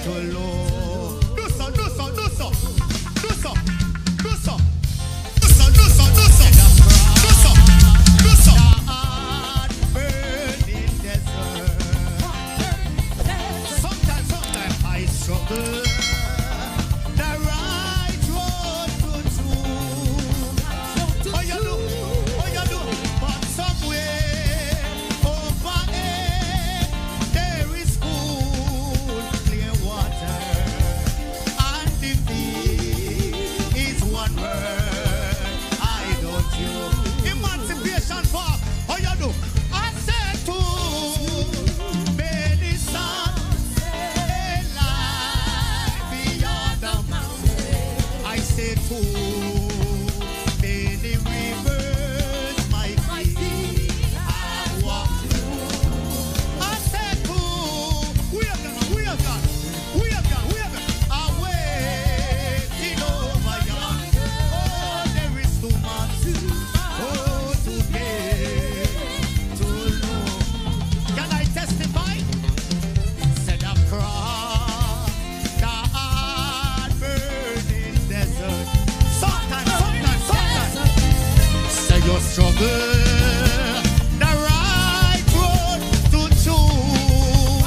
to love. Do so, do so, do so, do so, do so, do so, do so, do so, do so, do so. Burning desert. Sometimes I struggle. The right road to choose. Oh you do, but somewhere over there, there is cool, clear water, and the sea is one word. I don't you. Emancipation Park. Oh you do. I said to many sons, they lie beyond the mountain. I said to many rivers, my feet have walked through. I said to we have done, away over yonder. Oh, there is too much, oh, to get to know. Can I testify? Said across the hard burning desert. Sometimes. Say you struggle. The right road to choose.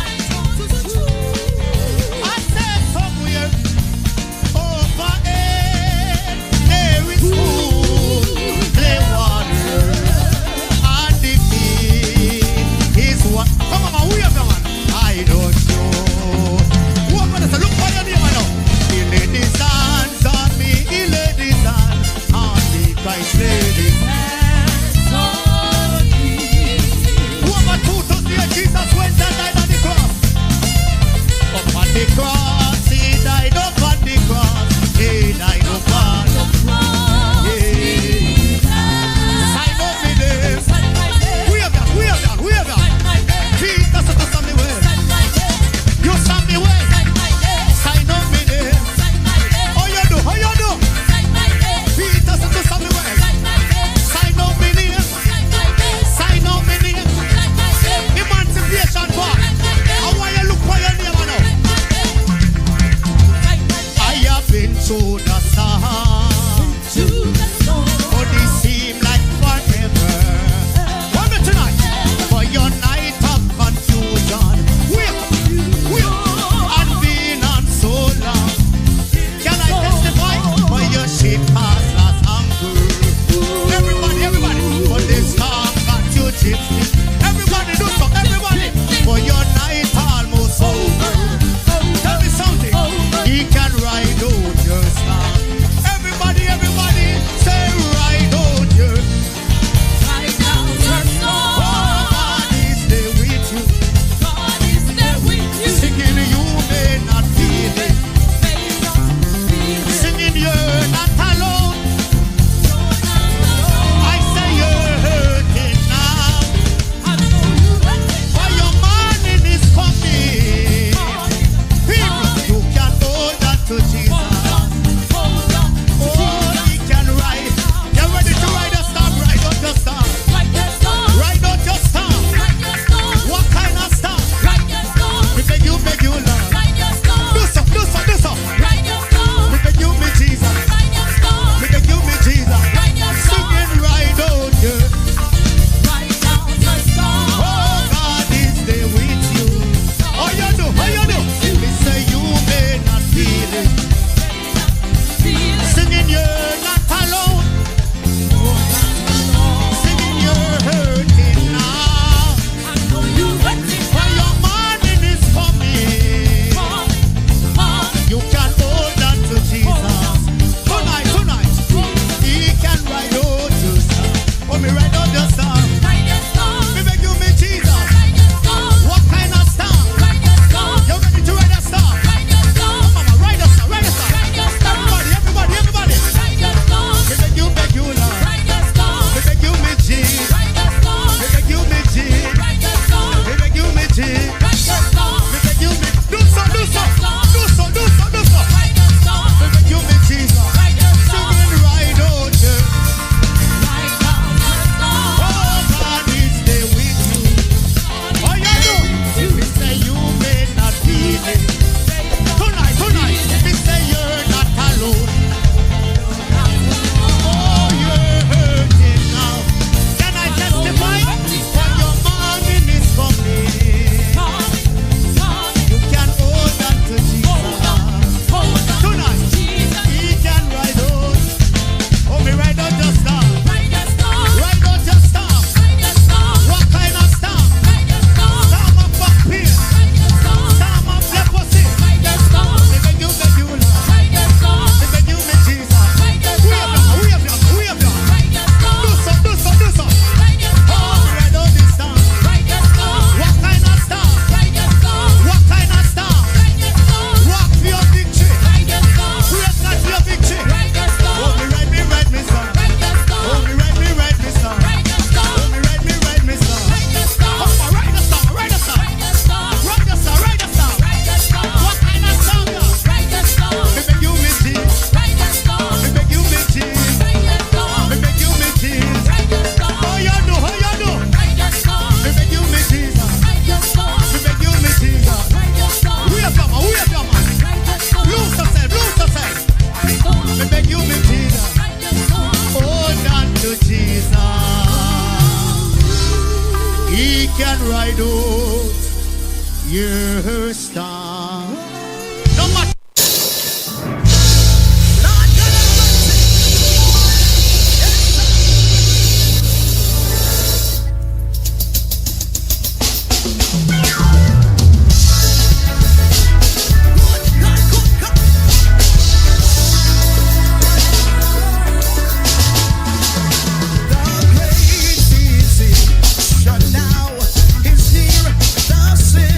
I said somewhere over there, there is cool, clear water, and the sea is what. Come on, man, we have man. I don't know. Who am I to say? Look for your neighbor now. He laid his hands on me. He laid his hands on me. Christ laid his hands on me. Who am I to say Jesus went and died on the cross? Up on the cross, he died up on the cross. He died up on the cross. Sign up in him. We have that. Jesus to stand me way. You stand me way. Sign up in him. How you do? Jesus to stand me way. Sign up in him. Sign up in him. Emancipation Park. How are you look for your neighbor now? never stop. No matter. Now is near the sympathizing.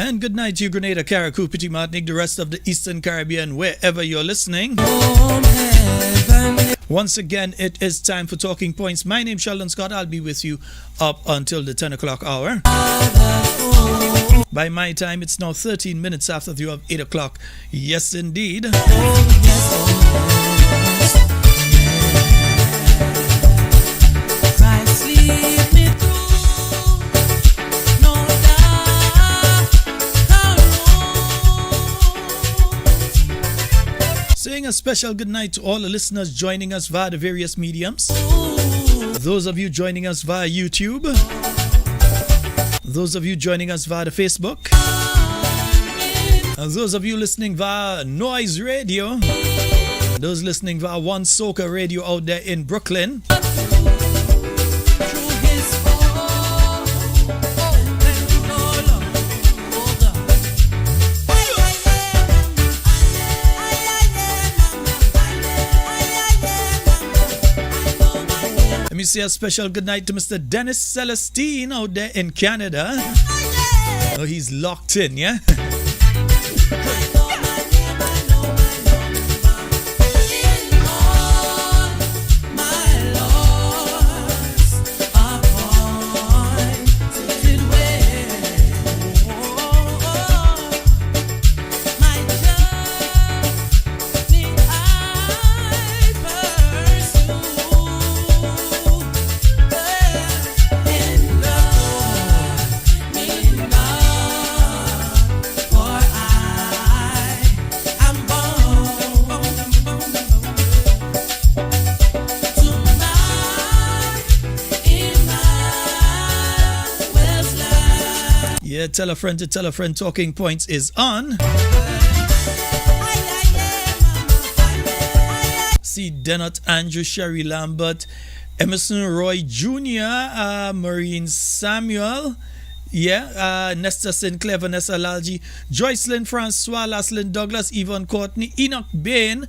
And good night to you, Grenada, Carriacou, Petit Martinique, the rest of the Eastern Caribbean, wherever you're listening. Once again, it is time for Talking Points. My name's Sheldon Scott. I'll be with you up until the 10 o'clock hour. By my time, it's now 13 minutes after the hour of 8 o'clock. Yes, indeed. Saying a special good night to all the listeners joining us via the various mediums. Those of you joining us via YouTube. Those of you joining us via the Facebook. And those of you listening via Noise Radio. Those listening via One Soca Radio out there in Brooklyn. Let me say a special good night to Mr. Dennis Celestine out there in Canada. Oh, he's locked in, yeah? Yeah, tell a friend to tell a friend. Talking Points is on. See Denot, Andrew, Sherry Lambert, Emerson Roy Jr., Maureen Samuel, Nesta Sinclair, Vanessa Lalji, Joycelyn Francois, Laslyn Douglas, Yvonne Courtney, Enoch Bain,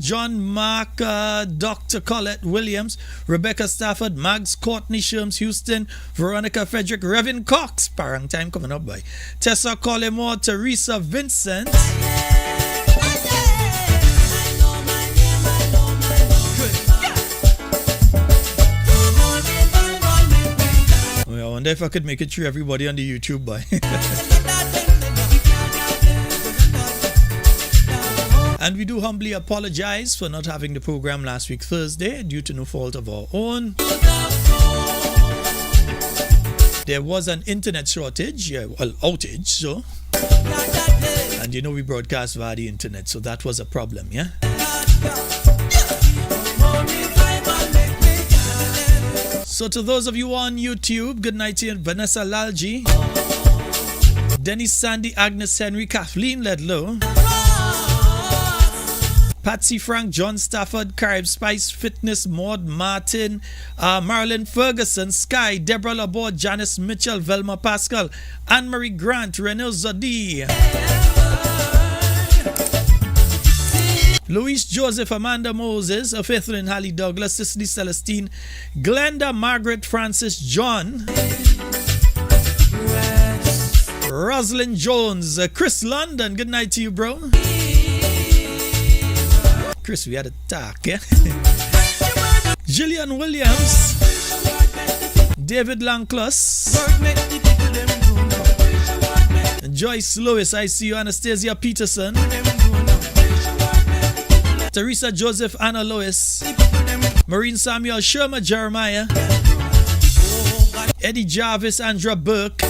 John Mark, Dr. Colette Williams, Rebecca Stafford, Mags Courtney Sherms Houston, Veronica Frederick, Revin Cox, parang time coming up by, Tessa Collimore, Teresa Vincent. I wonder if I could make it through everybody on the YouTube boy. And we do humbly apologize for not having the program last week Thursday due to no fault of our own. There was an internet shortage, outage, so. And you know we broadcast via the internet, so that was a problem, yeah? So to those of you on YouTube, good night to you, Vanessa Lalji, Dennis Sandy, Agnes Henry, Kathleen Ledlow, Patsy Frank, John Stafford, Carib Spice Fitness, Maud Martin, Marilyn Ferguson, Sky, Deborah Laborde, Janice Mitchell, Velma Pascal, Anne-Marie Grant, Renée Zodi, Louise Joseph, Amanda Moses, Faithlyn Hallie Douglas, Cicely Celestine, Glenda Margaret Francis John, Rosalind Jones, Chris London, good night to you, bro. Chris, we had a talk, yeah? Gillian Williams, David Langclus, Joyce Lewis, I see you, Anastasia Peterson, Teresa Joseph, Anna Lois, Maureen Samuel, Sherma Jeremiah, Eddie Jarvis, Andra Burke,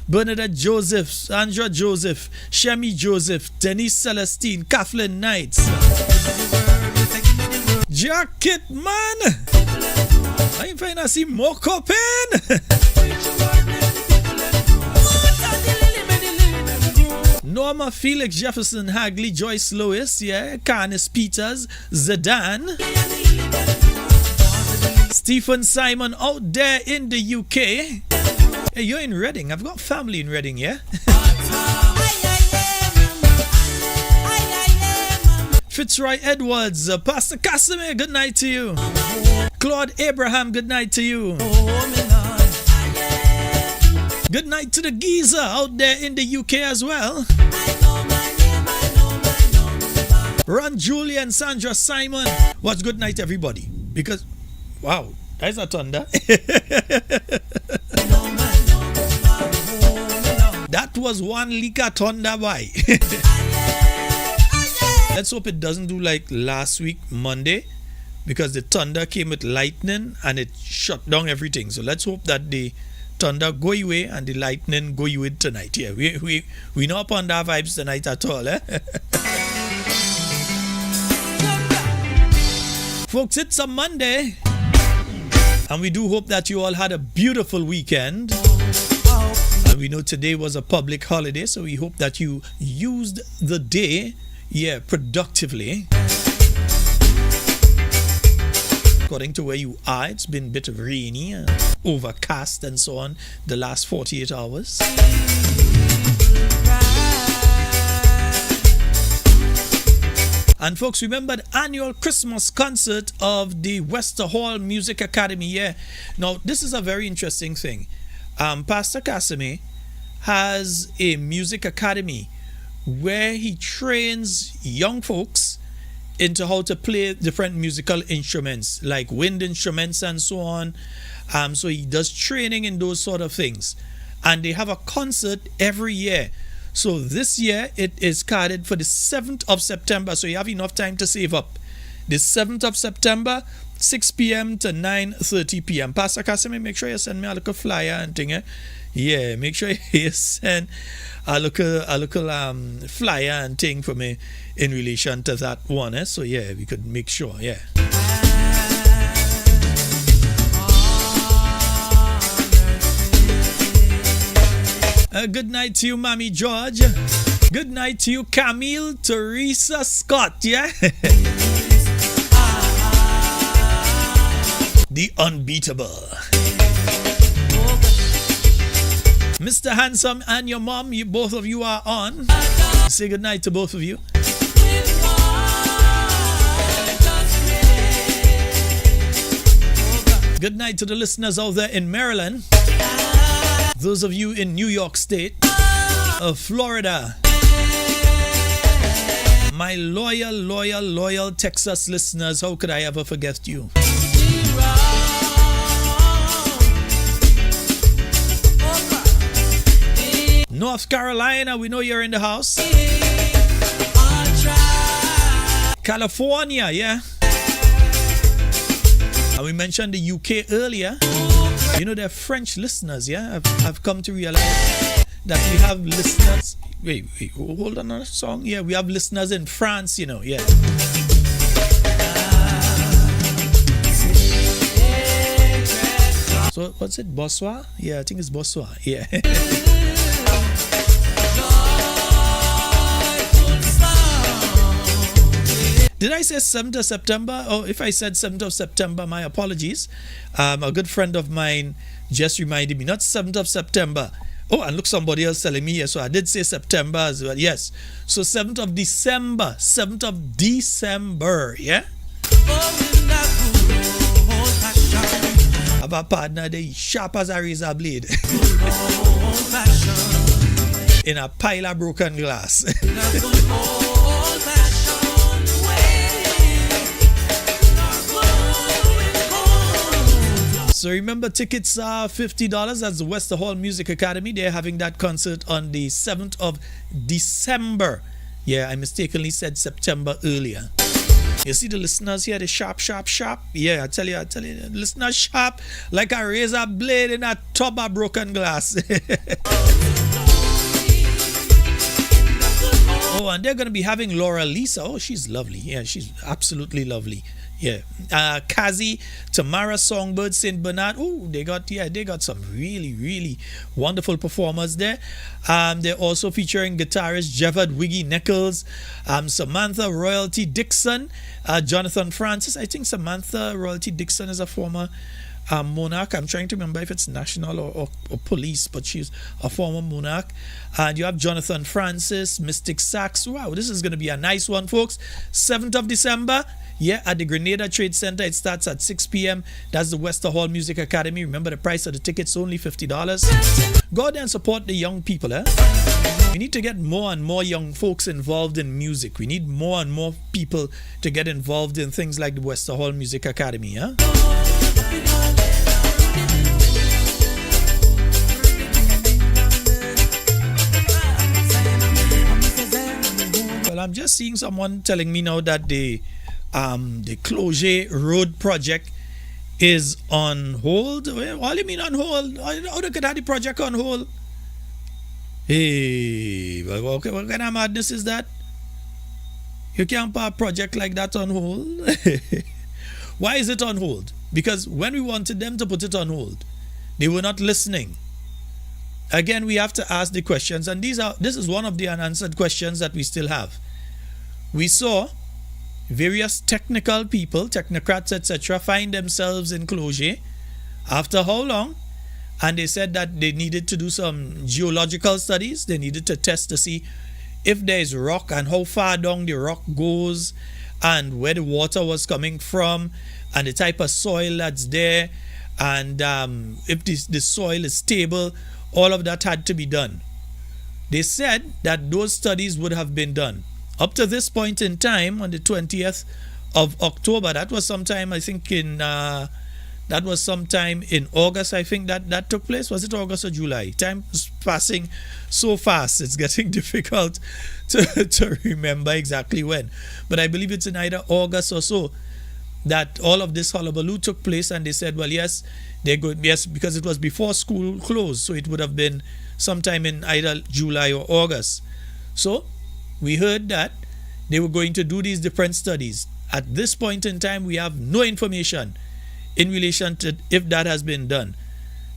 Bernadette Joseph, Sandra Joseph, Shemi Joseph, Denise Celestine, Kathleen Knight, Jacket Man, I'm trying to see more coping. Norma Felix Jefferson Hagley, Joyce Lewis, Carnes Peters, Zidane, Stephen Simon out there in the UK. Hey, you're in Reading. I've got family in Reading, yeah? Fitzroy Edwards, Pastor Casimir, good night to you. Claude Abraham, good night to you. Good night to the geezer out there in the UK as well. Ron, Julia, and Sandra Simon. What's good night, everybody? Because, wow, that's a thunder. That was one leak of thunder by. Let's hope it doesn't do like last week, Monday, because the thunder came with lightning and it shut down everything. So let's hope that the thunder go away and the lightning go away tonight. Yeah, we not upon that vibes tonight at all. Folks, it's a Monday, and we do hope that you all had a beautiful weekend. And we know today was a public holiday, so we hope that you used the day, productively. According to where you are, it's been a bit rainy, overcast, and so on the last 48 hours. And folks, remember the annual Christmas concert of the Wester Hall Music Academy. Yeah. Now, this is a very interesting thing. Pastor Casimir has a music academy where he trains young folks into how to play different musical instruments, like wind instruments and so on. So he does training in those sort of things. And they have a concert every year. So this year, it is carded for the 7th of September. So you have enough time to save up. The 7th of September, 6 p.m. to 9:30 p.m. Pastor Casimir, make sure you send me a little flyer and thing. Yeah, make sure you send a little flyer and thing for me in relation to that one. So yeah, we could make sure. Yeah. Good night to you, Mommy George. Good night to you, Camille Teresa Scott. Yeah. The unbeatable. Mr. Handsome and your mom, both of you are on. Say good night to both of you. Good night to the listeners out there in Maryland. Those of you in New York State, Florida. My loyal Texas listeners, how could I ever forget you? North Carolina, we know you're in the house. California, yeah. And we mentioned the UK earlier. You know, they're French listeners, yeah? I've come to realize that we have listeners. Wait, hold on a song. Yeah, we have listeners in France, you know, yeah. So, what's it? Bonsoir? Yeah, I think it's bonsoir. Yeah. Did I say 7th of September? Oh, if I said 7th of September, my apologies. A good friend of mine just reminded me, not 7th of September. Oh, and look, somebody else telling me here. So I did say September as well. Yes. So 7th of December. 7th of December. Yeah? I have a partner, they sharp as a razor blade. In a pile of broken glass. So remember, tickets are $50. That's the Wester Hall Music Academy. They're having that concert on the 7th of December. Yeah, I mistakenly said September earlier. You see the listeners here, the sharp. Yeah, I tell you, the listeners sharp like a razor blade in a tub of broken glass. Oh, and they're going to be having Laura Lisa. Oh, she's lovely. Yeah, she's absolutely lovely. Yeah, Kazi, Tamara Songbird, St. Bernard. Oh, they got some really wonderful performers there. They're also featuring guitarist Jevad Wiggy Nichols, Samantha Royalty Dixon, Jonathan Francis. I think Samantha Royalty Dixon is a former monarch. I'm trying to remember if it's national or police, but she's a former monarch. And you have Jonathan Francis, Mystic Sax. Wow, this is going to be a nice one, folks. 7th of December. Yeah, at the Grenada Trade Center. It starts at 6 p.m. That's the Wester Hall Music Academy. Remember, the price of the tickets only $50. Go out there and support the young people. We need to get more and more young folks involved in music. We need more and more people to get involved in things like the Wester Hall Music Academy. Well, I'm just seeing someone telling me now that the Cloget Road project is on hold. What do you mean on hold? How do you have the project on hold? Hey, what kind of madness is that? You can't put a project like that on hold. Why is it on hold? Because when we wanted them to put it on hold, they were not listening. Again, we have to ask the questions, and this is one of the unanswered questions that we still have. We saw various technical people, technocrats, etc., find themselves in Cloget. After how long? And they said that they needed to do some geological studies. They needed to test to see if there is rock and how far down the rock goes and where the water was coming from and the type of soil that's there, and if the soil is stable. All of that had to be done. They said that those studies would have been done. Up to this point in time, on the 20th of October, that was sometime, I think, sometime in August, I think that took place. Was it August or July? Time is passing so fast, it's getting difficult to remember exactly when. But I believe it's in either August or so that all of this hullabaloo took place, and they said, well, yes, they're good. Yes, because it was before school closed, so it would have been sometime in either July or August. So we heard that they were going to do these different studies. At this point in time, we have no information in relation to if that has been done.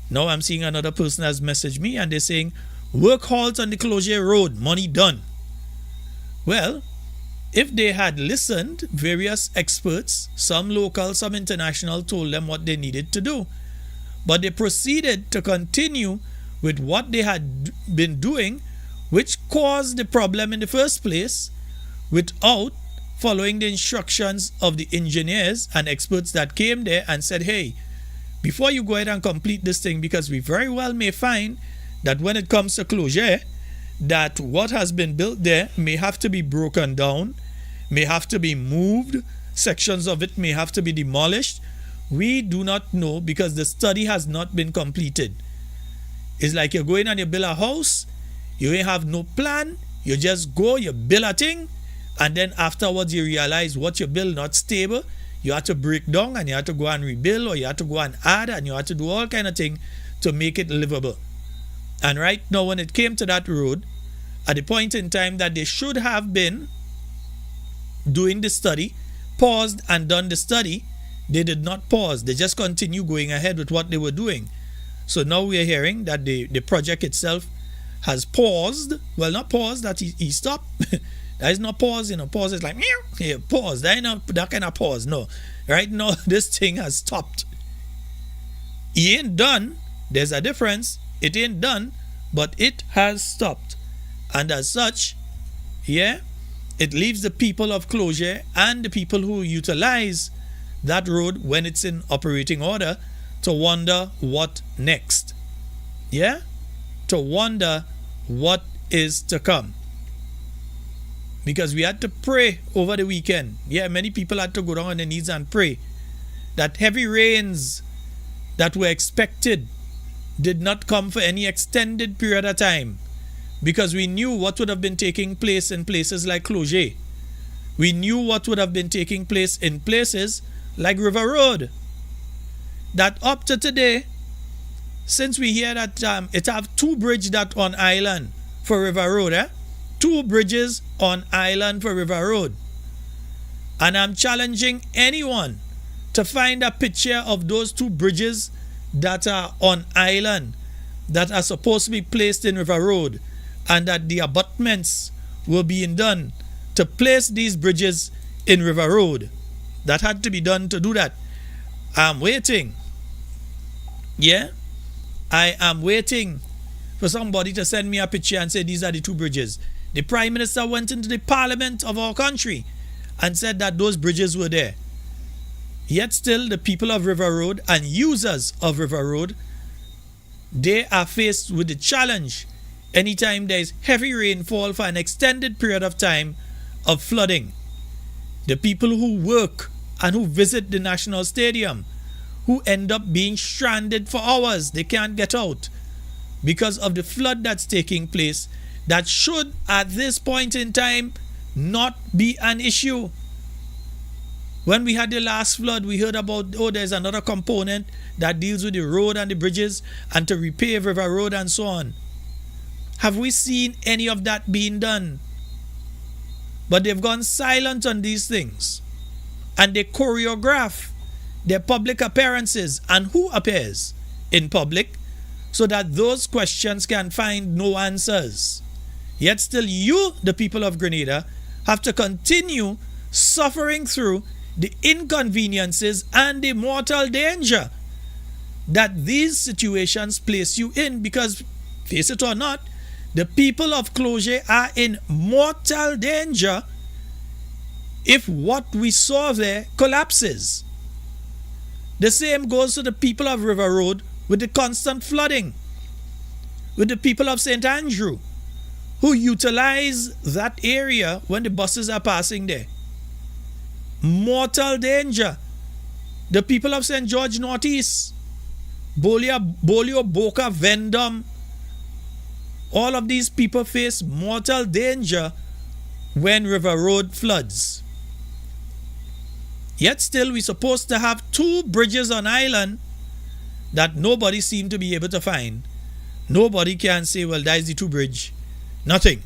Now I'm seeing another person has messaged me, and they're saying, work halt on the Cloget Road, money done. Well, if they had listened, various experts, some local, some international, told them what they needed to do. But they proceeded to continue with what they had been doing, which caused the problem in the first place, without following the instructions of the engineers and experts that came there and said, hey, before you go ahead and complete this thing, because we very well may find that when it comes to Cloget, that what has been built there may have to be broken down, may have to be moved, sections of it may have to be demolished. We do not know, because the study has not been completed. It's like you're going and you build a house, you ain't have no plan, you just go, you build a thing, and then afterwards you realize what you build not stable. You have to break down, and you have to go and rebuild, or you have to go and add, and you have to do all kind of thing to make it livable. And right now, when it came to that road, at the point in time that they should have been doing the study, paused and done the study, they did not pause. They just continue going ahead with what they were doing. So now we are hearing that the project itself has paused. Well, not paused, that he stopped. That is not pause, pause is like, meow, yeah, pause. That ain't not that kind of pause, no. Right now, this thing has stopped. It ain't done. There's a difference. It ain't done, but it has stopped. And as such, yeah, it leaves the people of Cloget and the people who utilize that road when it's in operating order to wonder what next. Yeah? To wonder what is to come. Because we had to pray over the weekend. Yeah, many people had to go down on their knees and pray that heavy rains that were expected did not come for any extended period of time. Because we knew what would have been taking place in places like Cloget. We knew what would have been taking place in places like River Road. That up to today, since we hear that it have two bridges that on island for River Road, two bridges on island for River Road. And I'm challenging anyone to find a picture of those two bridges that are on island that are supposed to be placed in River Road, and that the abutments were being done to place these bridges in River Road. That had to be done to do that. I'm waiting. Yeah, I am waiting for somebody to send me a picture and say these are the two bridges. The Prime Minister went into the parliament of our country and said that those bridges were there. Yet still, the people of River Road and users of River Road, they are faced with the challenge anytime there is heavy rainfall for an extended period of time of flooding. The people who work and who visit the National Stadium, who end up being stranded for hours, they can't get out because of the flood that's taking place, that should at this point in time not be an issue. When we had the last flood, we heard about, there's another component that deals with the road and the bridges and to repave River Road and so on. Have we seen any of that being done? But they've gone silent on these things. And they choreograph their public appearances and who appears in public so that those questions can find no answers. Yet still you, the people of Grenada, have to continue suffering through the inconveniences and the mortal danger that these situations place you in, because, face it or not, the people of Closure are in mortal danger if what we saw there collapses. The same goes to the people of River Road with the constant flooding, with the people of St. Andrew who utilize that area when the buses are passing there. Mortal danger. The people of St. George Northeast, Bolio, Boca, Vendom, all of these people face mortal danger when River Road floods. Yet still we're supposed to have two bridges on island that nobody seemed to be able to find. Nobody can say, well, that is the two bridge. Nothing.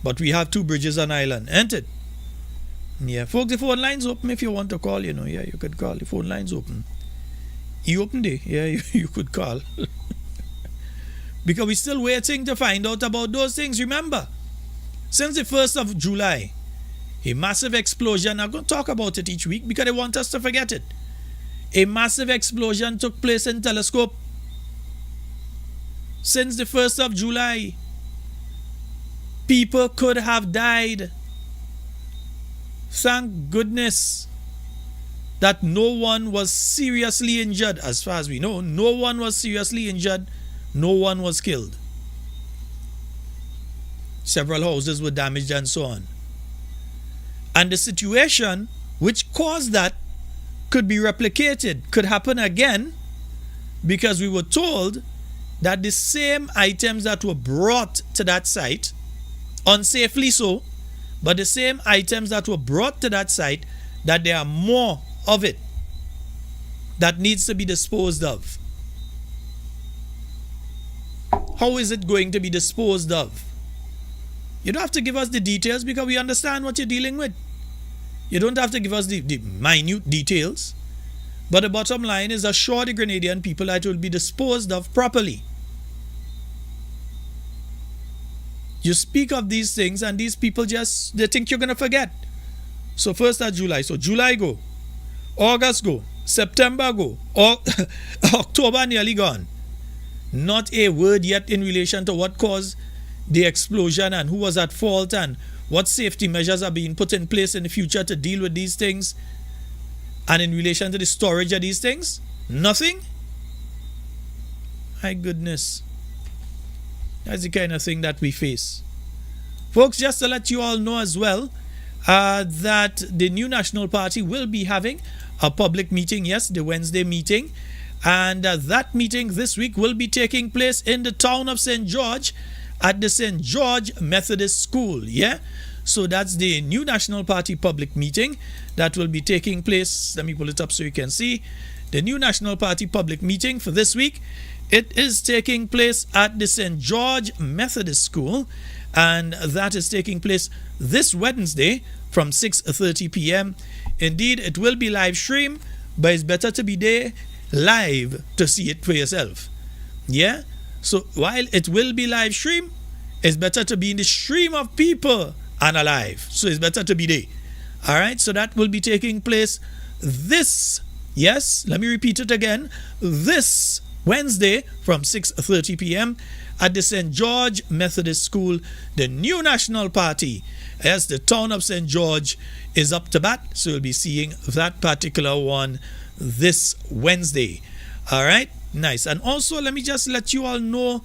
But we have two bridges on island, ain't it? Yeah, folks, the phone line's open if you want to call, Yeah, you could call. The phone line's open. You opened it. Yeah, you could call. Because we're still waiting to find out about those things. Remember, since the 1st of July, a massive explosion, I'm going to talk about it each week because they want us to forget it. A massive explosion took place in Telescope. Since the 1st of July, people could have died. Thank goodness that no one was seriously injured. As far as we know, no one was seriously injured. No one was killed. Several houses were damaged and so on. And the situation which caused that could be replicated, could happen again, because we were told that the same items that were brought to that site, unsafely so, but the same items that were brought to that site, that there are more of it that needs to be disposed of. How is it going to be disposed of? You don't have to give us the details because we understand what you're dealing with. You don't have to give us the minute details. But the bottom line is assure the Grenadian people that it will be disposed of properly. You speak of these things and these people they think you're going to forget. So 1st of July. So July go. August go. September go. October nearly gone. Not a word yet in relation to what caused the explosion and who was at fault and what safety measures are being put in place in the future to deal with these things. And in relation to the storage of these things, nothing. My goodness. That's the kind of thing that we face. Folks, just to let you all know as well, that the New National Party will be having a public meeting, yes, the Wednesday meeting. And that meeting this week will be taking place in the town of St. George at the St. George Methodist School, yeah? So that's the New National Party public meeting that will be taking place. Let me pull it up so you can see. The New National Party public meeting for this week, it is taking place at the St. George Methodist School, and that is taking place this Wednesday from 6:30 p.m. Indeed, it will be live streamed, but it's better to be there live to see it for yourself. Yeah? So while it will be live streamed, it's better to be in the stream of people and alive. So it's better to be there. Alright, so that will be taking place this, yes, let me repeat it again, this Wednesday from 6:30 p.m. at the St. George Methodist School, the new national party. As the town of St. George is up to bat, so we'll be seeing that particular one this Wednesday. All right, nice. And also, let me just let you all know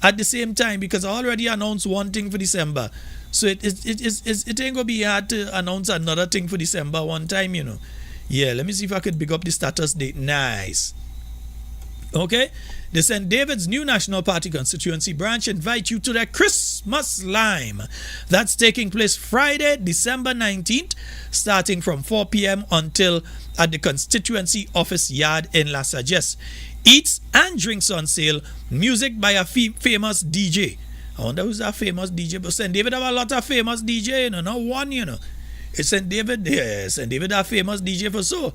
at the same time, because I already announced one thing for December, so it ain't gonna be hard to announce another thing for December one time, you know. Yeah, let me see if I could pick up the status date. Nice. Okay, the St. David's New National Party constituency branch invite you to their Christmas Lime. That's taking place Friday, December 19th, starting from 4 p.m. until at the constituency office yard in La Sagesse. Eats and drinks on sale. Music by a famous DJ. I wonder who's that famous DJ. But St. David have a lot of famous DJ, you know, not one, you know. It's St. David, yeah, St. David have famous DJ for so.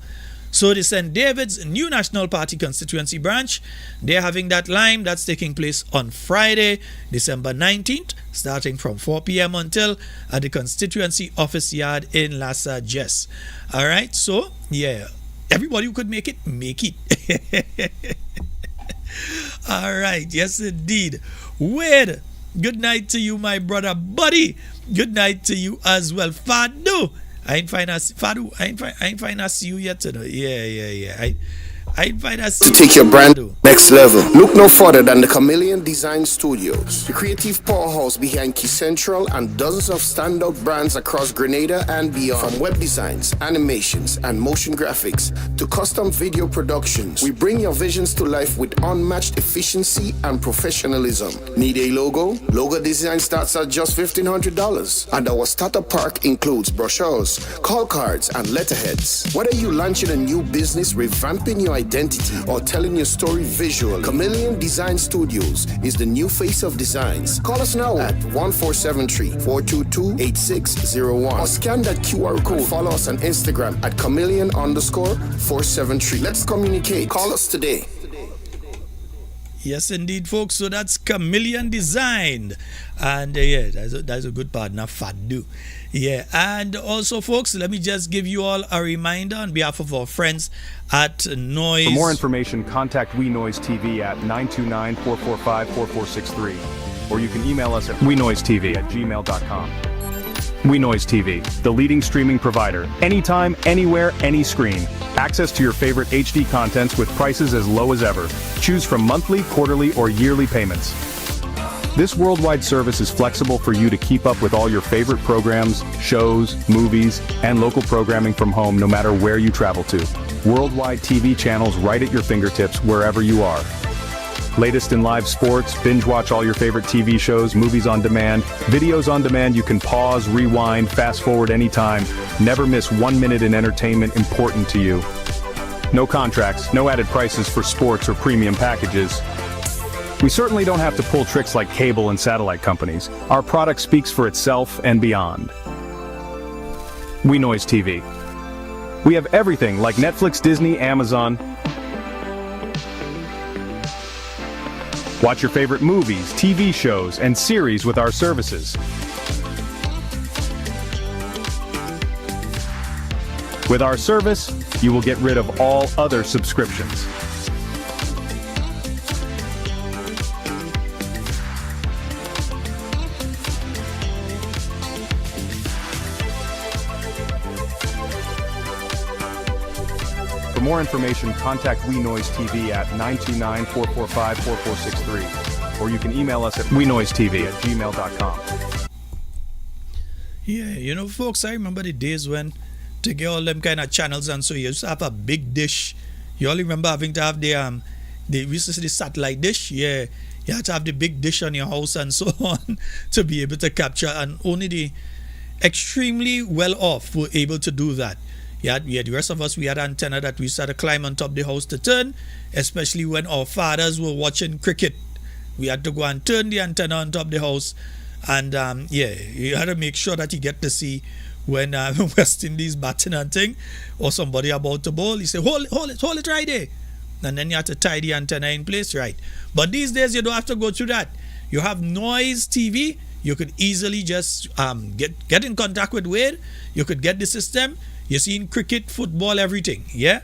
So the St. David's New National Party constituency branch, they're having that lime that's taking place on Friday, December 19th, starting from 4 p.m. until at the constituency office yard in La Sagesse. All right, so yeah, everybody who could make it, make it. All right, yes indeed. Wade, good night to you, my brother. Buddy, good night to you as well. Fadu, I ain't find us, Fadu. I ain't find us you yet today. Yeah. I ain't find us. To take your brand next level, look no further than the Chameleon Design Studios, the creative powerhouse behind Key Central and dozens of standout brands across Grenada and beyond. From web designs, animations, and motion graphics to custom video productions, we bring your visions to life with unmatched efficiency and professionalism. Need a logo? Logo design starts at just $1,500, and our starter pack includes brochures, call cards, and letterheads. Whether you're launching a new business, revamping your identity, or telling your story visually, Chameleon Design Studios is the new face of designs. Call us now at 1473-422-8601 or scan that QR code. Follow us on Instagram at chameleon_473. Let's communicate. Call us today. Yes, indeed, folks. So that's Chameleon Design. And yeah, that's a good partner, Fadu. Yeah, and also, folks, let me just give you all a reminder on behalf of our friends at Noise. For more information, contact We Noise TV at 929-445-4463. Or you can email us at wenoisetv@gmail.com. We Noise TV, the leading streaming provider. Anytime, anywhere, any screen. Access to your favorite HD contents with prices as low as ever. Choose from monthly, quarterly, or yearly payments. This worldwide service is flexible for you to keep up with all your favorite programs, shows, movies, and local programming from home no matter where you travel to. Worldwide TV channels right at your fingertips wherever you are. Latest in live sports, binge watch all your favorite TV shows, movies on demand, videos on demand you can pause, rewind, fast forward anytime. Never miss 1 minute in entertainment important to you. No contracts, no added prices for sports or premium packages. We certainly don't have to pull tricks like cable and satellite companies. Our product speaks for itself and beyond. We Noise TV. We have everything like Netflix, Disney, Amazon. Watch your favorite movies, TV shows, and series with our services. With our service, you will get rid of all other subscriptions. For more information, contact We Noise TV at 929-445-4463. Or you can email us at wenoisetv@gmail.com. Yeah, you know, folks, I remember the days when to get all them kind of channels and so you used to have a big dish. You all remember having to have we used to say the satellite dish. Yeah, you had to have the big dish on your house and so on to be able to capture, and only the extremely well off were able to do that. Yeah, the rest of us, we had antenna that we used to have to climb on top of the house to turn, especially when our fathers were watching cricket. We had to go and turn the antenna on top of the house, and yeah, you had to make sure that you get to see when West Indies batting and thing, or somebody about to bowl. You say, hold it right there, and then you have to tie the antenna in place, right? But these days you don't have to go through that. You have Noise TV. You could easily just get in contact with Wade. You could get the system. You're seeing cricket, football, everything, yeah?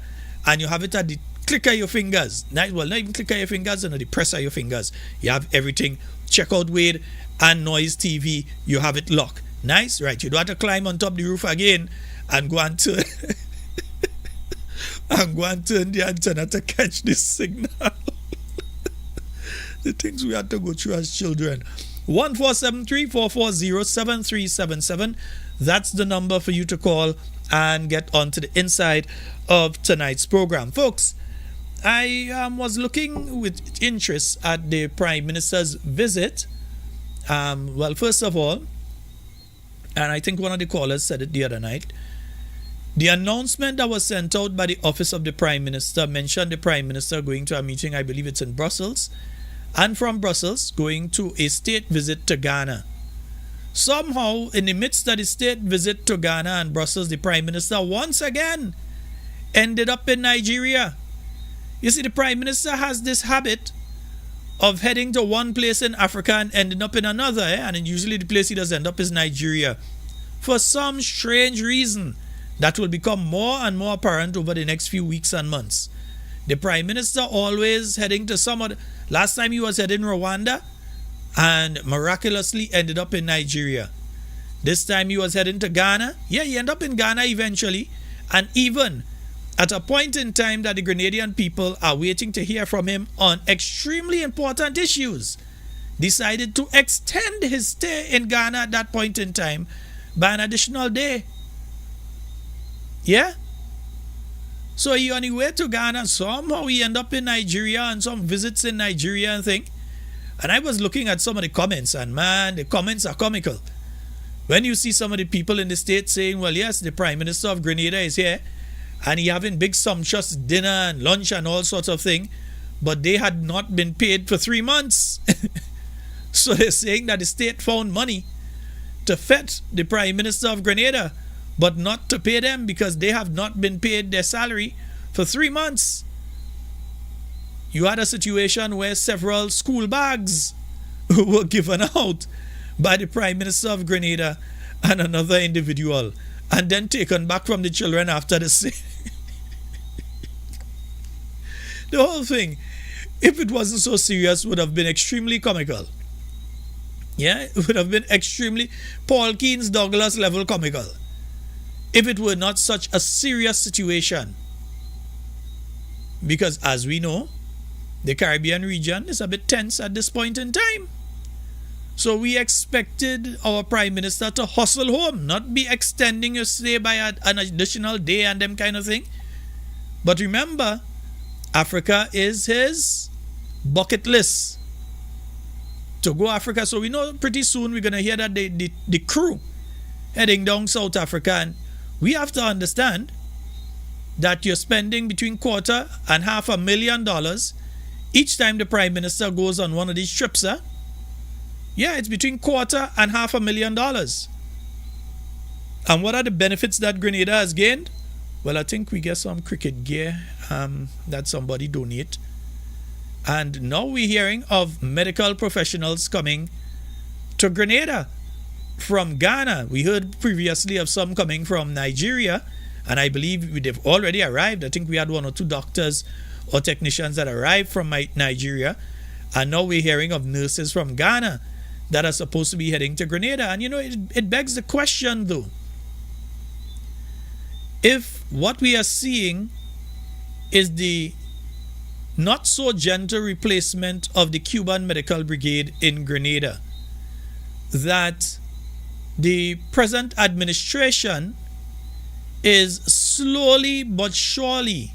And you have it at the click of your fingers. Not even click of your fingers, the press of your fingers. You have everything. Check out Wade and Noise TV. You have it locked. Nice, right? You don't have to climb on top of the roof again and go and turn and go and turn the antenna to catch this signal. The things we had to go through as children. 1473-440-7377. That's the number for you to call and get onto the inside of tonight's program. Folks, I was looking with interest at the Prime Minister's visit. Well, first of all, and I think one of the callers said it the other night, the announcement that was sent out by the Office of the Prime Minister mentioned the Prime Minister going to a meeting, I believe it's in Brussels, and from Brussels going to a state visit to Ghana. Somehow, in the midst of the state visit to Ghana and Brussels, the Prime Minister once again ended up in Nigeria. You see, the Prime Minister has this habit of heading to one place in Africa and ending up in another, and usually the place he does end up is Nigeria. For some strange reason that will become more and more apparent over the next few weeks and months. The Prime Minister always heading to some other. Last time he was heading Rwanda and miraculously ended up in Nigeria. This time he was heading to Ghana. Yeah, he ended up in Ghana eventually. And even at a point in time that the Grenadian people are waiting to hear from him on extremely important issues, decided to extend his stay in Ghana at that point in time by an additional day. Yeah? So he on his way to Ghana, somehow he end up in Nigeria and some visits in Nigeria and thing. And I was looking at some of the comments, and man, the comments are comical. When you see some of the people in the state saying, well, yes, the Prime Minister of Grenada is here, and he having big sumptuous dinner and lunch and all sorts of thing, but they had not been paid for 3 months. So they're saying that the state found money to fet the Prime Minister of Grenada, but not to pay them because they have not been paid their salary for 3 months. You had a situation where several school bags were given out by the Prime Minister of Grenada and another individual, and then taken back from the children after the same. The whole thing, if it wasn't so serious, would have been extremely comical. Yeah, it would have been extremely Paul Keynes Douglas level comical if it were not such a serious situation. Because as we know, the Caribbean region is a bit tense at this point in time. So we expected our Prime Minister to hustle home, not be extending your stay by an additional day and them kind of thing. But remember, Africa is his bucket list to go Africa. So we know pretty soon we're going to hear that the crew heading down South Africa. And we have to understand that you're spending between $250,000 and $500,000 each time the Prime Minister goes on one of these trips. Yeah, it's between $250,000 and $500,000. And what are the benefits that Grenada has gained? Well, I think we get some cricket gear that somebody donate. And now we're hearing of medical professionals coming to Grenada from Ghana. We heard previously of some coming from Nigeria, and I believe they've already arrived. I think we had 1 or 2 doctors or technicians that arrived from Nigeria, and now we're hearing of nurses from Ghana that are supposed to be heading to Grenada. And it begs the question though, if what we are seeing is the not so gentle replacement of the Cuban Medical Brigade in Grenada, that the present administration is slowly but surely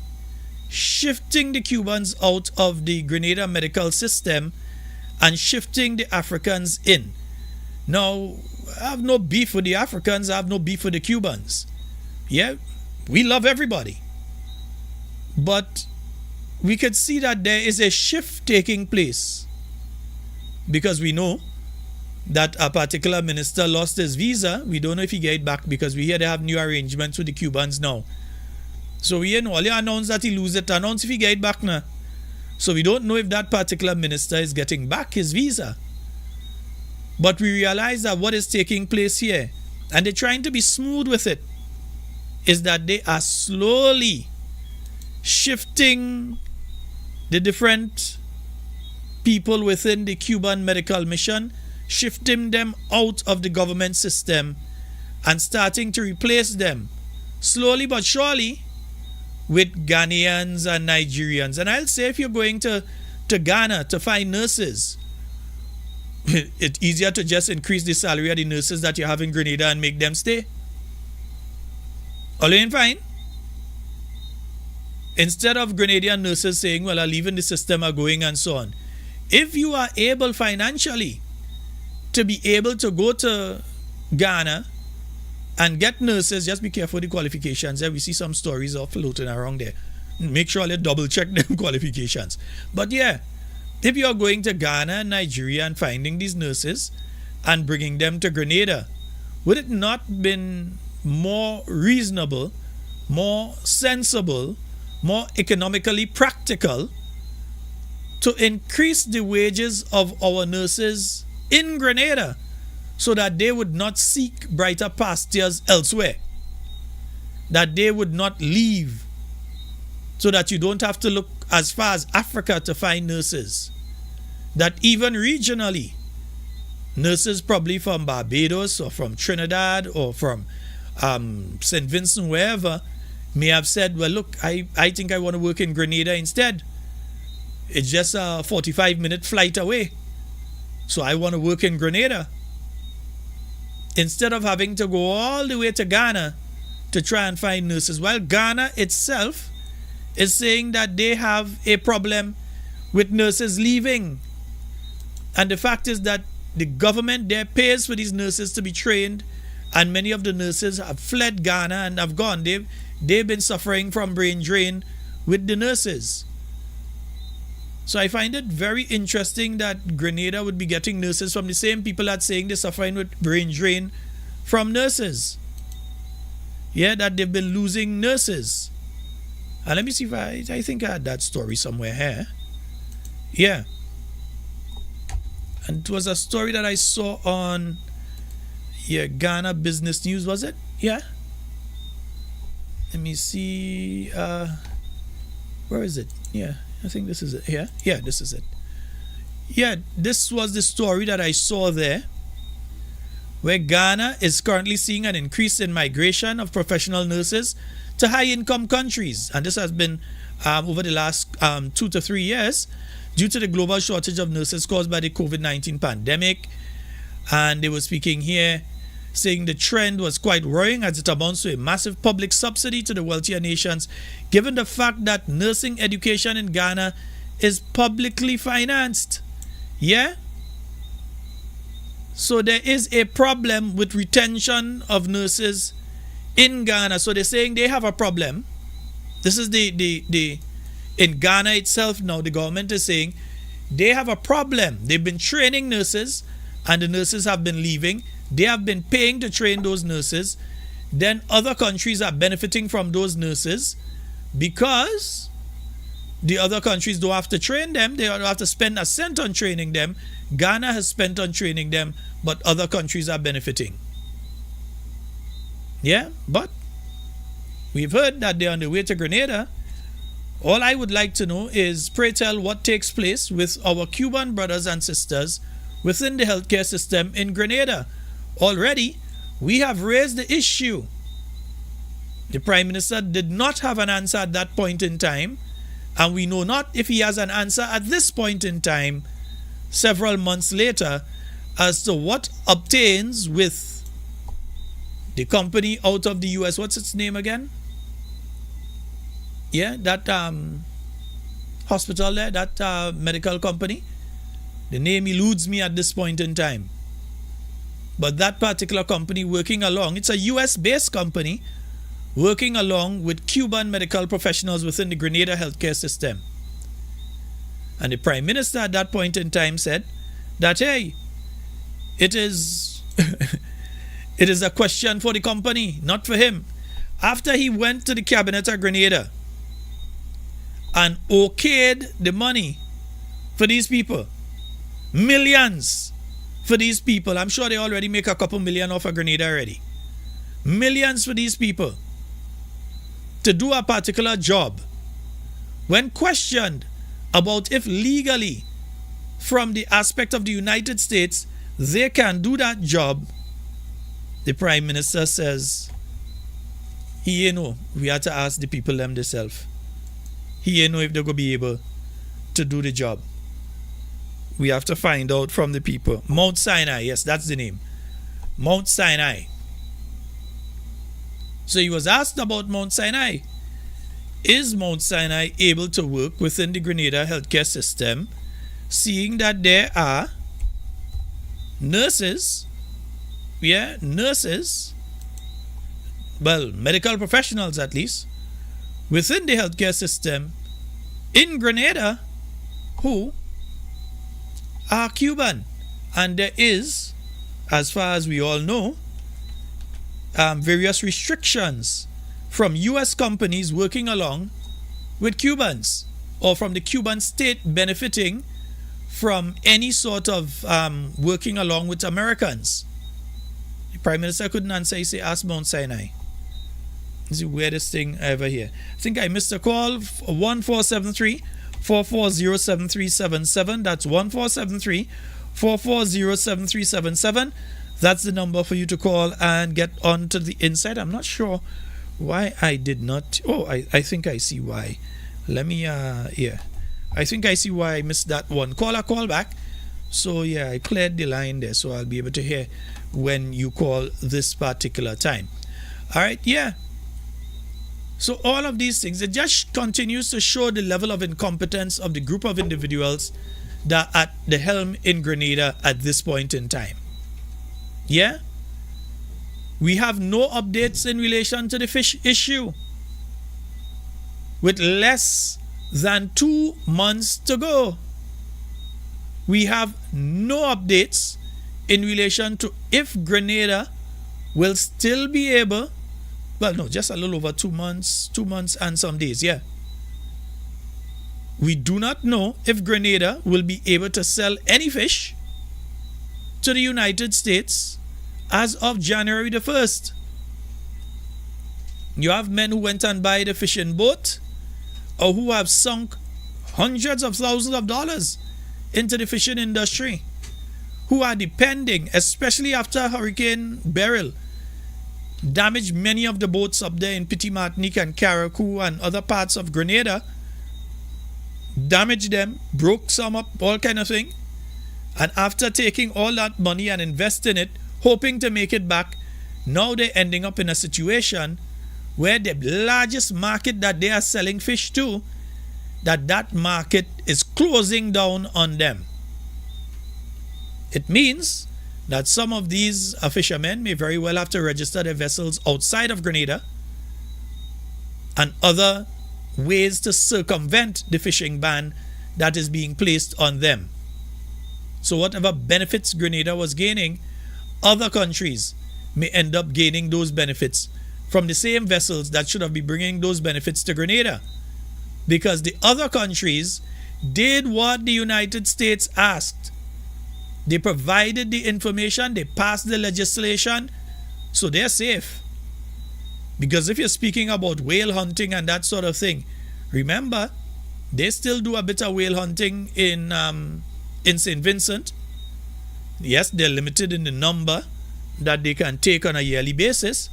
shifting the Cubans out of the Grenada medical system and shifting the Africans in. Now, I have no beef with the Africans, I have no beef with the Cubans. Yeah, we love everybody. But we could see that there is a shift taking place, because we know that a particular minister lost his visa. We don't know if he get it back, because we hear they have new arrangements with the Cubans now. So we only announce that he lose it, announce if he get it back now. So we don't know if that particular minister is getting back his visa. But we realize that what is taking place here, and they're trying to be smooth with it, is that they are slowly shifting the different people within the Cuban medical mission, shifting them out of the government system and starting to replace them slowly but surely with Ghanaians and Nigerians. And I'll say, if you're going to Ghana to find nurses, it's easier to just increase the salary of the nurses that you have in Grenada and make them stay. All in fine. Instead of Grenadian nurses saying, well, I'm leaving the system, are going and so on. If you are able financially to be able to go to Ghana and get nurses, just be careful of the qualifications. We see some stories of floating around there. Make sure you double check them qualifications. But yeah, if you're going to Ghana and Nigeria and finding these nurses and bringing them to Grenada, would it not been more reasonable, more sensible, more economically practical to increase the wages of our nurses in Grenada so that they would not seek brighter pastures elsewhere, that they would not leave, so that you don't have to look as far as Africa to find nurses, that even regionally, nurses probably from Barbados or from Trinidad or from St. Vincent, wherever, may have said, well, look, I think I want to work in Grenada instead. It's just a 45-minute flight away. So I want to work in Grenada. Instead of having to go all the way to Ghana to try and find nurses. Well, Ghana itself is saying that they have a problem with nurses leaving. And the fact is that the government there pays for these nurses to be trained, and many of the nurses have fled Ghana and have gone. They've been suffering from brain drain with the nurses. So I find it very interesting that Grenada would be getting nurses from the same people that's saying they're suffering with brain drain from nurses. Yeah, that they've been losing nurses. And let me see if I think I had that story somewhere here. Yeah. And it was a story that I saw on Ghana Business News, was it? Yeah. Let me see. Where is it? Yeah, I think this is it. Yeah, this is it. Yeah, this was the story that I saw there, where Ghana is currently seeing an increase in migration of professional nurses to high-income countries. And this has been over the last 2 to 3 years due to the global shortage of nurses caused by the COVID-19 pandemic. And they were speaking here, saying the trend was quite worrying as it amounts to a massive public subsidy to the wealthier nations, given the fact that nursing education in Ghana is publicly financed. Yeah? So there is a problem with retention of nurses in Ghana. So they're saying they have a problem. This is the in Ghana itself now, the government is saying they have a problem. They've been training nurses and the nurses have been leaving. They have been paying to train those nurses. Then other countries are benefiting from those nurses because the other countries don't have to train them. They don't have to spend a cent on training them. Ghana has spent on training them, but other countries are benefiting. Yeah, but we've heard that they're on the way to Grenada. All I would like to know is, pray tell, what takes place with our Cuban brothers and sisters within the healthcare system in Grenada. Already, we have raised the issue. The Prime Minister did not have an answer at that point in time, and we know not if he has an answer at this point in time, several months later, as to what obtains with the company out of the US. What's its name again? Yeah, that hospital there, that medical company. The name eludes me at this point in time. But that particular company working along, it's a US-based company working along with Cuban medical professionals within the Grenada healthcare system. And the Prime Minister at that point in time said that, hey, it is it is a question for the company, not for him. After he went to the cabinet of Grenada and okayed the money for these people, millions for these people. I'm sure they already make a couple million off of Grenada already. Millions for these people to do a particular job. When questioned about if legally, from the aspect of the United States, they can do that job, the Prime Minister says, he know, we have to ask the people them themselves. He know if they're going to be able to do the job. We have to find out from the people. Mount Sinai, yes, that's the name. Mount Sinai. So he was asked about Mount Sinai. Is Mount Sinai able to work within the Grenada healthcare system, seeing that there are nurses, well, medical professionals at least, within the healthcare system in Grenada who are Cuban. And there is, as far as we all know, various restrictions from US companies working along with Cubans, or from the Cuban state benefiting from any sort of working along with Americans. The Prime Minister couldn't answer. He said, ask Mount Sinai. It's the weirdest thing I ever hear. I think I missed a call. 1473-440-7377. That's 1473-440-7377. That's the number for you to call and get on to the inside. I'm not sure why I did not. Oh, I think I see why. Let me, I think I see why I missed that one. Call back. So, yeah, I cleared the line there, so I'll be able to hear when you call this particular time. All right, yeah. So all of these things, it just continues to show the level of incompetence of the group of individuals that are at the helm in Grenada at this point in time. Yeah? We have no updates in relation to the fish issue. With less than 2 months to go, we have no updates in relation to if Grenada will still be able, well, no, just a little over 2 months and some days, yeah. We do not know if Grenada will be able to sell any fish to the United States as of January the 1st. You have men who went and buy the fishing boat, or who have sunk hundreds of thousands of dollars into the fishing industry, who are depending, especially after Hurricane Beryl damaged many of the boats up there in Petit Martinique and Carriacou and other parts of Grenada, damaged them, broke some up, all kind of thing. And after taking all that money and investing it, hoping to make it back, now they're ending up in a situation where the largest market that they are selling fish to, that market is closing down on them. It means that some of these fishermen may very well have to register their vessels outside of Grenada, and other ways to circumvent the fishing ban that is being placed on them. So whatever benefits Grenada was gaining, other countries may end up gaining those benefits from the same vessels that should have been bringing those benefits to Grenada, because the other countries did what the United States asked. They provided the information, they passed the legislation, so they're safe. Because if you're speaking about whale hunting and that sort of thing, remember, they still do a bit of whale hunting in St. Vincent. Yes, they're limited in the number that they can take on a yearly basis,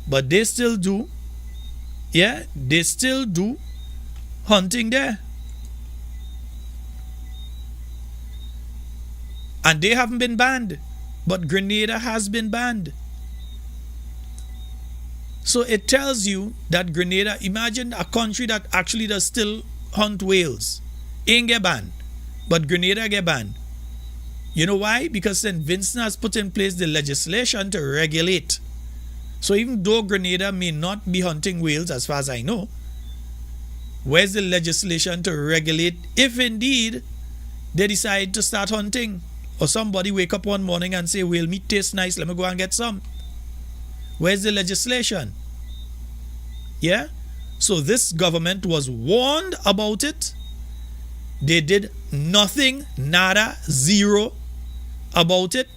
but they still do, they still do hunting there. And they haven't been banned, but Grenada has been banned. So it tells you that Grenada, imagine a country that actually does still hunt whales, ain't get banned, but Grenada get banned. You know why? Because St. Vincent has put in place the legislation to regulate. So even though Grenada may not be hunting whales, as far as I know, where's the legislation to regulate if indeed they decide to start hunting? Or somebody wake up one morning and say, whale meat tastes nice, let me go and get some. Where's the legislation? Yeah? So this government was warned about it. They did nothing, nada, zero about it.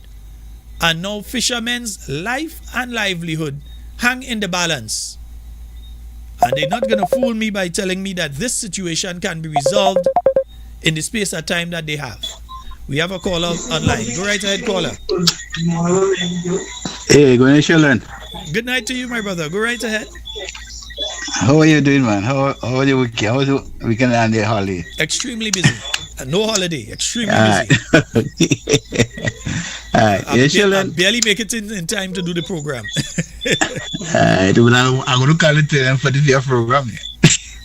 And now fishermen's life and livelihood hang in the balance. And they're not going to fool me by telling me that this situation can be resolved in the space of time that they have. We have a caller online. Go right ahead, caller. Hey, good night, Sheldon. Good night to you, my brother. Go right ahead. How are you doing, man? How are you weekend? How was the weekend and the holiday? Extremely busy. No holiday. Extremely Alright. busy. Alright. Yeah, I Sheldon. barely make it in time to do the program. Alright. Well, I'm going to call it for the program.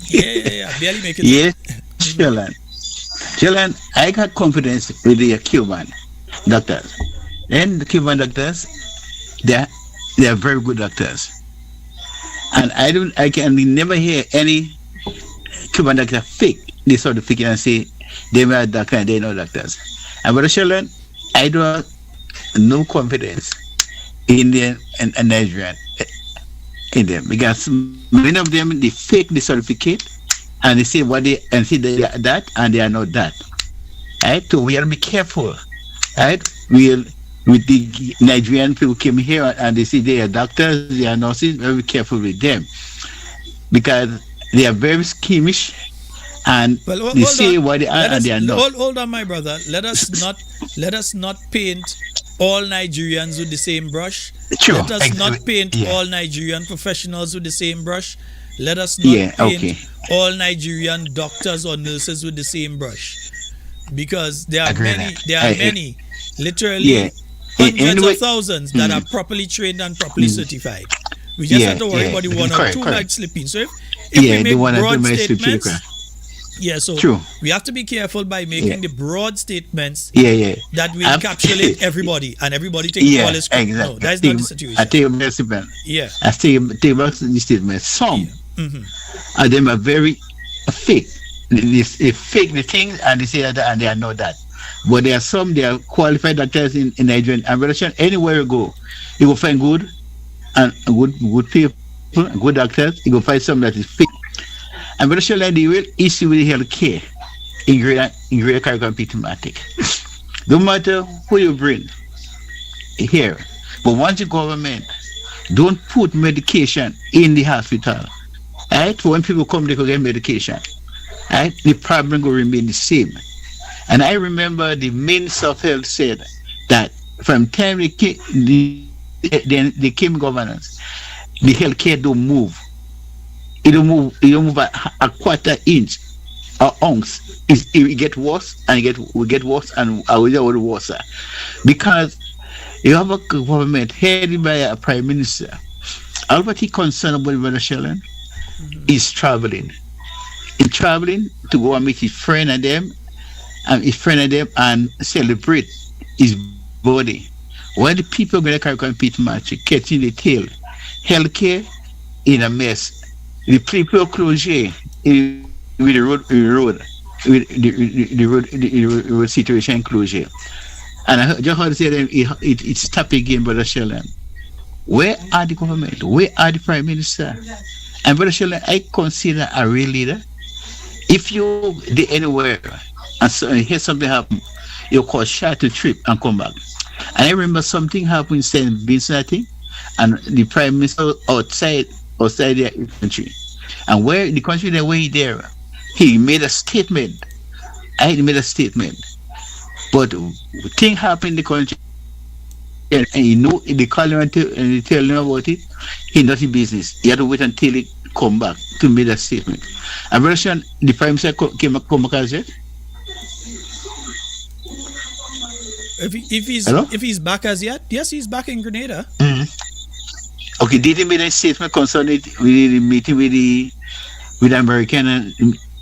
Yeah. I barely make it. Yeah, Sheldon. Sheldon, I got confidence with the Cuban doctors. And the Cuban doctors, they are very good doctors. And I can never hear any Cuban doctor fake this certificate and say they are doctor and they know doctors. And with Sheldon, I don't have no confidence in them and Nigerian in them because many of them they fake the certificate and they say what they and say they are that and they are not that. Right? So we have to be careful. Right? With the Nigerian people came here and they say they are doctors, they are nurses, very careful with them. Because they are very schemish and they say what they are and they are not. Hold on, my brother. Let us not paint all Nigerians with the same brush. Sure, let us not paint all Nigerian professionals with the same brush. Let us not paint all Nigerian doctors or nurses with the same brush. Because there are many, literally hundreds of thousands that are properly trained and properly certified. We just have to worry about the one or two might slip in. So if we make broad statements, we have to be careful by making the broad statements that will encapsulate everybody and everybody think all is correct. No, that's not the situation. I tell you statement. I tell you about the statement. Some of them are very fake. They fake the things and they say that and they are not that. But there are some, they are qualified doctors in Nigeria and Russian. Anywhere you go, you will find good and good people, good doctors. You will find some that is fake. And Russian, the real issue with health care in Grenada, Carriacou and Pitmatic. No matter who you bring here, but once the government don't put medication in the hospital, right? When people come, they can get medication. Right? The problem will remain the same. And I remember the Minister of Health said that from time they came governance, the healthcare don't move. It don't move a quarter inch or ounce. It get worse and we get worse and we get worse. Because you have a government headed by a prime minister. All what he concerned about Venezuela is traveling. He's traveling to go and meet his friend and them and celebrate his body. While the people going to compete match, catching the tail, healthcare in a mess. The people closure with the road situation closure. And I just heard say that it's stop again, Brother Sheldon. Where are the government? Where are the prime minister? And Brother Sheldon, I consider a real leader. If you do anywhere and so hear something happen, you call shot to trip and come back. And I remember something happened in St. Vincent, I think, and the prime minister outside the country. And where the country that way there, he made a statement. He made a statement. But thing happened in the country, and you know they call him and they tell him about it, he not in business. He had to wait until he come back to make that statement. And Russian, the prime minister come back as yet? If he's back as yet, yes, he's back in Grenada. Okay, did he make a statement concerning the meeting with the American and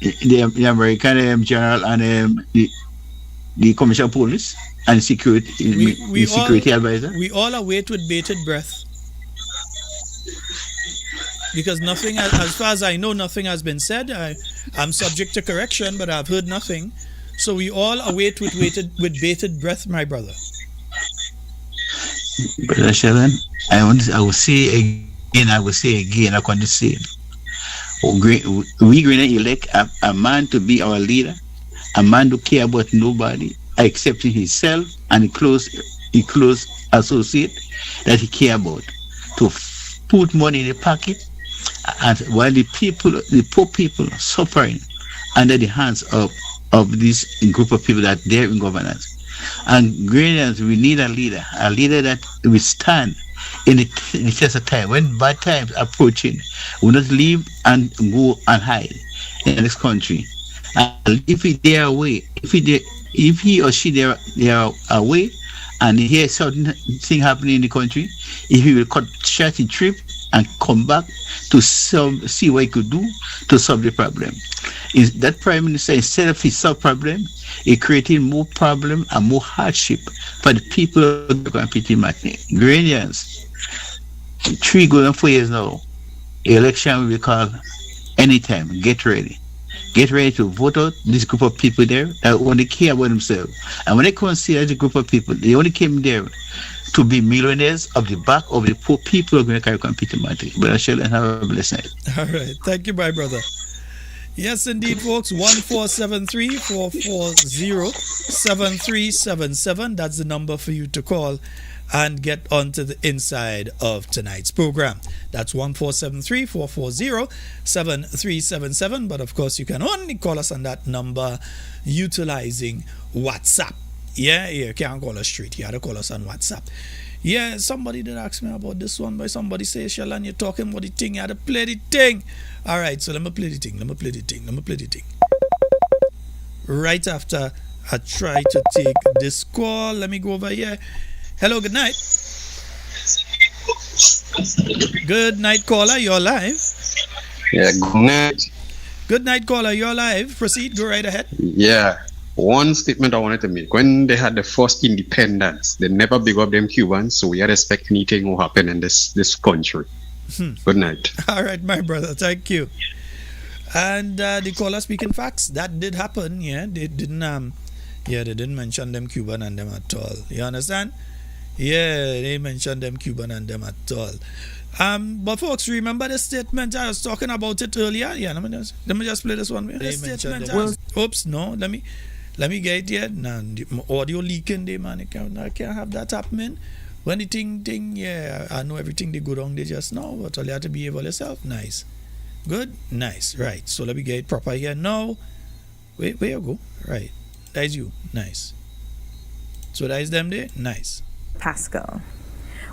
the American general and the commissioner of police and security advisor? We all await with bated breath. Because nothing, as far as I know, nothing has been said. I'm subject to correction, but I've heard nothing. So we all await with bated breath, my brother. Brother Sheldon, I will say again, I want to say, we going to elect a man to be our leader, a man who care about nobody, excepting himself and the close associate that he care about, to put money in the pocket And while the poor people are suffering under the hands of this group of people that they're in governance. And Grenadians, we need a leader that will stand in the test of time. When bad times are approaching, will not leave and go and hide in this country. And if they are away, if he or she they are away, and he hears certain thing happening in the country, if he will cut short the trip and come back to see what he could do to solve the problem. Is that Prime Minister, instead of his solve problem, he created more problem and more hardship for the people who are competing market. Grenadians, 3 going 4 years now, election will be called anytime. Get ready. Get ready to vote out this group of people there that only care about themselves. And when they consider the group of people, they only came there to be millionaires of the back of the poor people who are going to carry competing market. But I shall have a blessed night. All right. Thank you, my brother. Yes, indeed, folks. 1473-440-7377. That's the number for you to call and get onto the inside of tonight's program. That's 1473-440-7377. But of course, you can only call us on that number utilizing WhatsApp. Yeah, you can't call us straight. You have to call us on WhatsApp. Yeah, somebody did ask me about this one, but somebody say, Sheldon, you're talking about the thing. You had to play the thing. All right, so let me play the thing. Right after I try to take this call, let me go over here. Hello, good night. Good night, caller. You're live. Yeah, good night. Good night, caller. You're live. Proceed. Go right ahead. Yeah. One statement I wanted to make. When they had the first independence, they never big up them Cubans, so we had expect anything will happen in this country. Good night. All right, my brother. Thank you. And the caller speaking facts, that did happen. Yeah, they didn't mention them Cuban and them at all. You understand? Yeah, they mentioned them Cuban and them at all. But folks, remember the statement I was talking about it earlier? Yeah, let me just play this one. The statement. Oops, no, let me get it here. Now, audio leaking there, man. I can't have that happening. When the thing, yeah, I know everything they go wrong, they just know, but all you have to behave all yourself. Nice. Good? Nice. Right. So let me get it proper here now. Wait, where you go? Right. That's you. Nice. So that is them there? Nice. Pascal.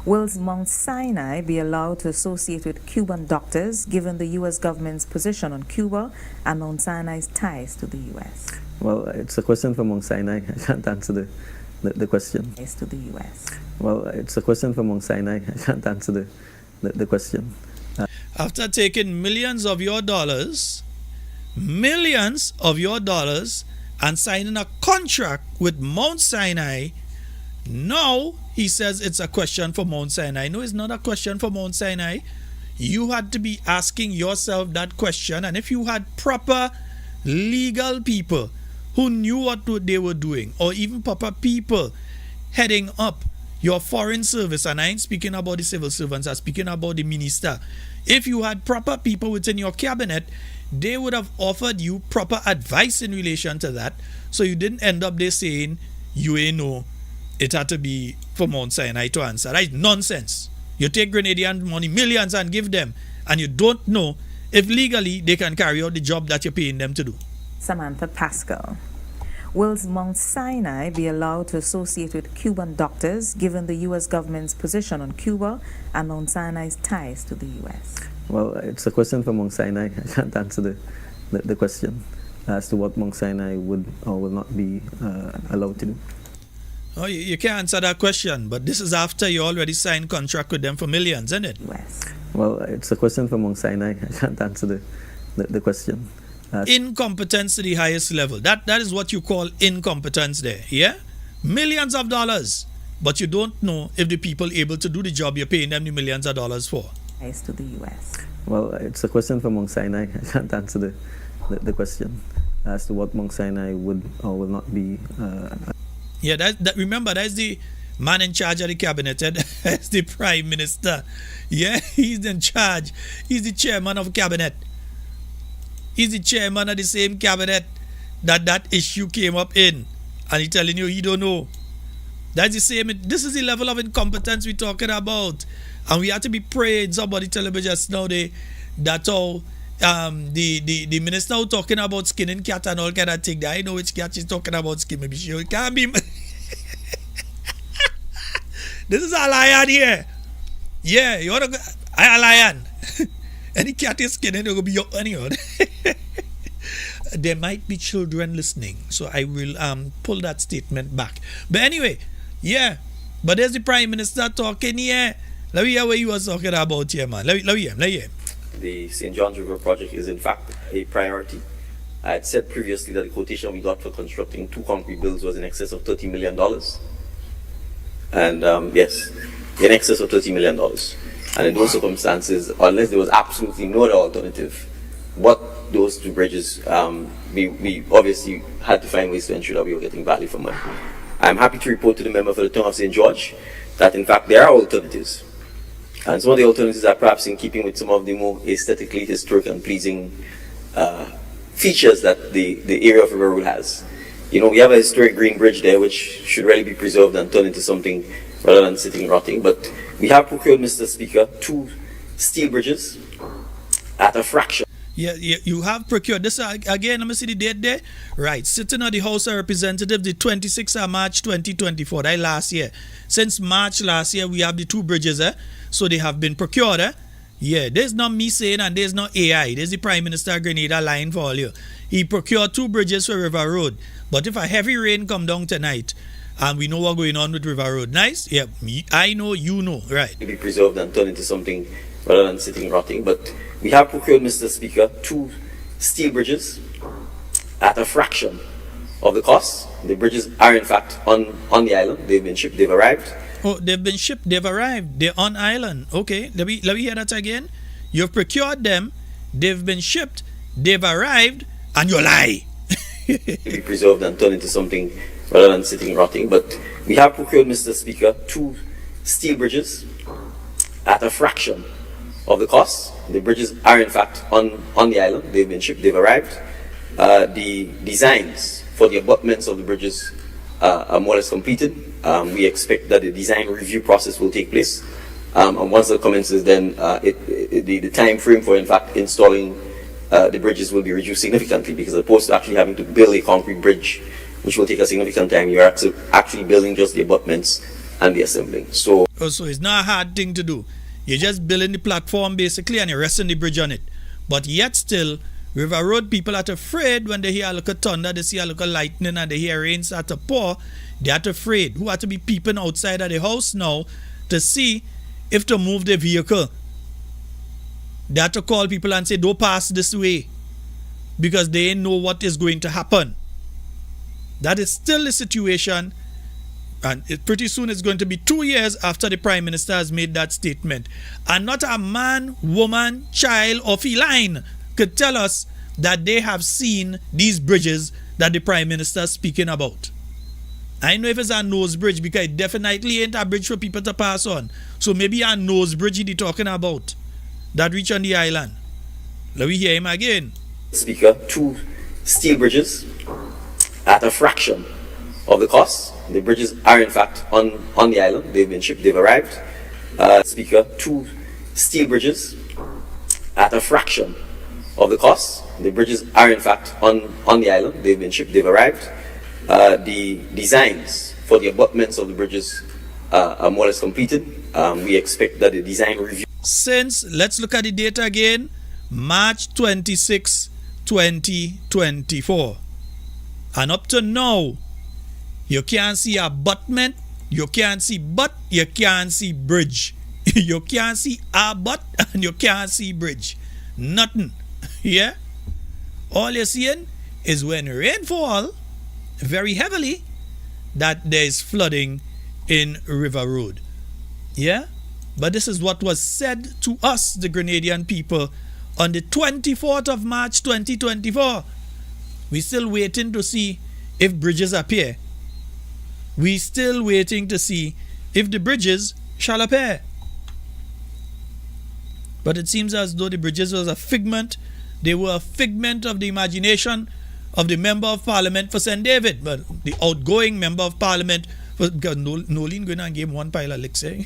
Will Mount Sinai be allowed to associate with Cuban doctors given the U.S. government's position on Cuba and Mount Sinai's ties to the U.S.? Well, it's a question for Mount Sinai. I can't answer the question. Ties to the U.S. Well, it's a question for Mount Sinai. I can't answer the question. After taking millions of your dollars, and signing a contract with Mount Sinai, now he says it's a question for Mount Sinai. No, it's not a question for Mount Sinai. You had to be asking yourself that question. And if you had proper legal people who knew what they were doing, or even proper people heading up your foreign service, and I ain't speaking about the civil servants, I'm speaking about the minister. If you had proper people within your cabinet, they would have offered you proper advice in relation to that. So you didn't end up there saying, you ain't know. It had to be for Mount Sinai to answer. That's nonsense. You take Grenadian money, millions, and give them, and you don't know if legally they can carry out the job that you're paying them to do. Samantha Pascal. Will Mount Sinai be allowed to associate with Cuban doctors given the U.S. government's position on Cuba and Mount Sinai's ties to the U.S.? Well, it's a question for Mount Sinai. I can't answer the question as to what Mount Sinai would or will not be allowed to do. Oh, you can't answer that question, but this is after you already signed contract with them for millions, isn't it? Yes. Well, it's a question for Mount Sinai. I can't answer the question. Incompetence to the highest level. That is what you call incompetence there, yeah? Millions of dollars, but you don't know if the people able to do the job you're paying them the millions of dollars for. Ties to the U.S. Well, it's a question for Mount Sinai. I can't answer the question as to what Mount Sinai would or will not be. Yeah, remember, that's the man in charge of the cabinet. That's the prime minister. Yeah, he's in charge. He's the chairman of cabinet. He's the chairman of the same cabinet that issue came up in. And he's telling you he don't know. That's the same. This is the level of incompetence we're talking about. And we have to be praying. Somebody tell me just now That's how the minister who talking about skinning cat and all kind of thing. I know which cat she's talking about skin. Maybe she can't be. This is a lion here. Yeah, you wanna go? I a lion. Any cat is skinning, you're gonna be your anyhow. There might be children listening, so I will pull that statement back. But anyway, yeah. But there's the Prime Minister talking here. Let me hear what he was talking about here, man. Let me hear. The St. John's River project is in fact a priority. I had said previously that the quotation we got for constructing 2 concrete builds was in excess of $30 million. And yes, in excess of $30 million. And in those circumstances, unless there was absolutely no other alternative, but those 2 bridges, we obviously had to find ways to ensure that we were getting value for money. I'm happy to report to the member for the town of St. George that in fact there are alternatives. And some of the alternatives are perhaps in keeping with some of the more aesthetically historic and pleasing features that the area of River Road has. You know, we have a historic green bridge there which should really be preserved and turned into something rather than sitting rotting. But we have procured, Mr. Speaker, 2 steel bridges at a fraction. Yeah, you have procured this again. Let me see the date there. Right, sitting at the House of Representatives, the 26th of March 2024. That last year. Since March last year, we have the 2 bridges. So they have been procured. Yeah, there's not me saying and there's not AI. There's the Prime Minister of Grenada lying for all you. He procured 2 bridges for River Road. But if a heavy rain come down tonight, and we know what's going on with River Road, nice? Yeah, I know, you know, right. To be preserved and turned into something rather than sitting rotting. But we have procured, Mr. Speaker, 2 steel bridges at a fraction of the cost. The bridges are in fact on the island. They've been shipped, they've arrived. Oh, they've been shipped, they've arrived, they're on island. Okay, let me hear that again. You've procured them, they've been shipped, they've arrived, and you lie. To be preserved and turned into something rather than sitting rotting. But we have procured, Mr. Speaker, 2 steel bridges at a fraction of the cost. The bridges are in fact on the island. They've been shipped, they've arrived. The designs for the abutments of the bridges are more or less completed. We expect that the design review process will take place. And once that commences, then the time frame for in fact installing the bridges will be reduced significantly, because as opposed to actually having to build a concrete bridge, which will take a significant time, you are actually building just the abutments and the assembling. So it's not a hard thing to do. You're just building the platform basically and you're resting the bridge on it. But yet still, River Road people are afraid when they hear a little thunder, they see a little lightning and they hear rain start to pour. They're afraid. Who are to be peeping outside of the house now to see if to move the vehicle. They have to call people and say, don't pass this way, because they know what is going to happen. That is still the situation, and pretty soon it's going to be 2 years after the Prime Minister has made that statement. And not a man, woman, child or feline could tell us that they have seen these bridges that the Prime Minister is speaking about. I know if it's a nose bridge, because it definitely ain't a bridge for people to pass on. So maybe a nose bridge he's talking about that reach on the island. Let me hear him again. Speaker, 2 steel bridges at a fraction of the cost. The bridges are in fact on the island. They've been shipped, they've arrived. Speaker, 2 steel bridges at a fraction of the cost. The bridges are in fact on the island. They've been shipped, they've arrived. The designs for the abutments of the bridges are more or less completed. We expect that the design review. Since, let's look at the data again, March 26, 2024. And up to now, you can't see abutment, you can't see butt, you can't see bridge. You can't see abut and you can't see bridge. Nothing. Yeah? All you're seeing is when rain fall very heavily, that there is flooding in River Road. Yeah? But this is what was said to us, the Grenadian people, on the 24th of March 2024. We're still waiting to see if bridges appear. We're still waiting to see if the bridges shall appear. But it seems as though the bridges was a figment. They were a figment of the imagination of the Member of Parliament for St. David. But the outgoing Member of Parliament, because Nolene going and gave one pile of licks, eh?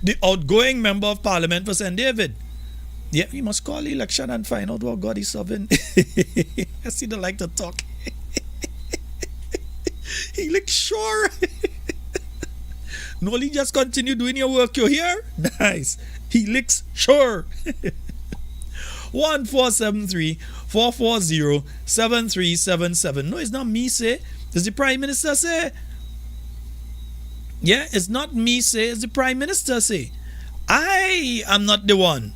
The outgoing Member of Parliament for St. David. Yeah, we must call the election and find out what God is serving. I see they like to talk. He looks sure. No, just continue doing your work. You hear? Nice. He looks sure. 1473-440-7377. No, it's not me say. It's the Prime Minister say. Yeah, it's not me say. It's the Prime Minister say. I am not the one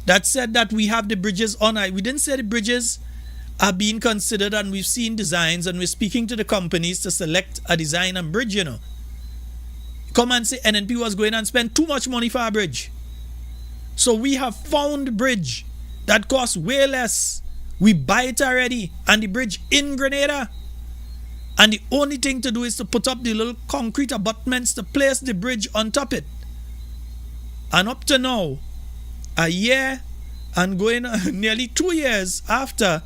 that said that we have the bridges on. We didn't say the bridges are being considered, and we've seen designs, and we're speaking to the companies to select a design and bridge, you know. Come and say NNP was going and spend too much money for a bridge. So we have found a bridge that costs way less. We buy it already, and the bridge in Grenada. And the only thing to do is to put up the little concrete abutments to place the bridge on top it. And up to now, a year and going nearly 2 years after,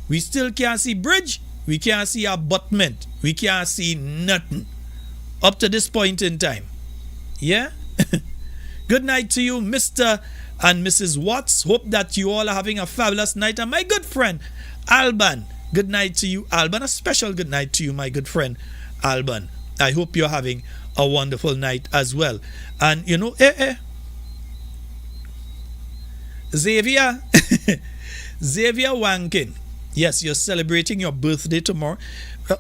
we still can't see bridge, we can't see abutment, we can't see nothing up to this point in time. Yeah? Good night to you, Mr. and Mrs. Watts. Hope that you all are having a fabulous night. And my good friend, Alban, good night to you, Alban. A special good night to you, my good friend, Alban. I hope you're having a wonderful night as well. And you know, Xavier, Xavier Wankin. Yes, you're celebrating your birthday tomorrow.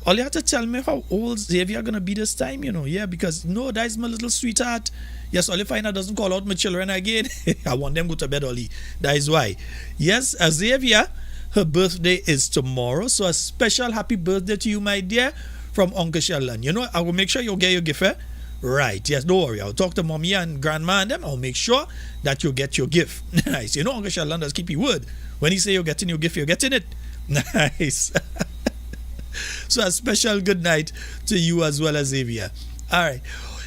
All you have to tell me how old Xavier gonna be this time, you know. Yeah, because no, that is my little sweetheart. Yes, all you find out doesn't call out my children again. I want them to go to bed early. That is why. Yes, Xavier, her birthday is tomorrow. So a special happy birthday to you, my dear, from Uncle Sheldon. You know, I will make sure you get your gift. Right, yes, don't worry. I'll talk to mommy and grandma and them. I'll make sure that you get your gift. Nice. You know, Uncle Sheldon does keep his word. When he say you're getting your gift, you're getting it. Nice. So a special good night to you as well as Xavier. All right.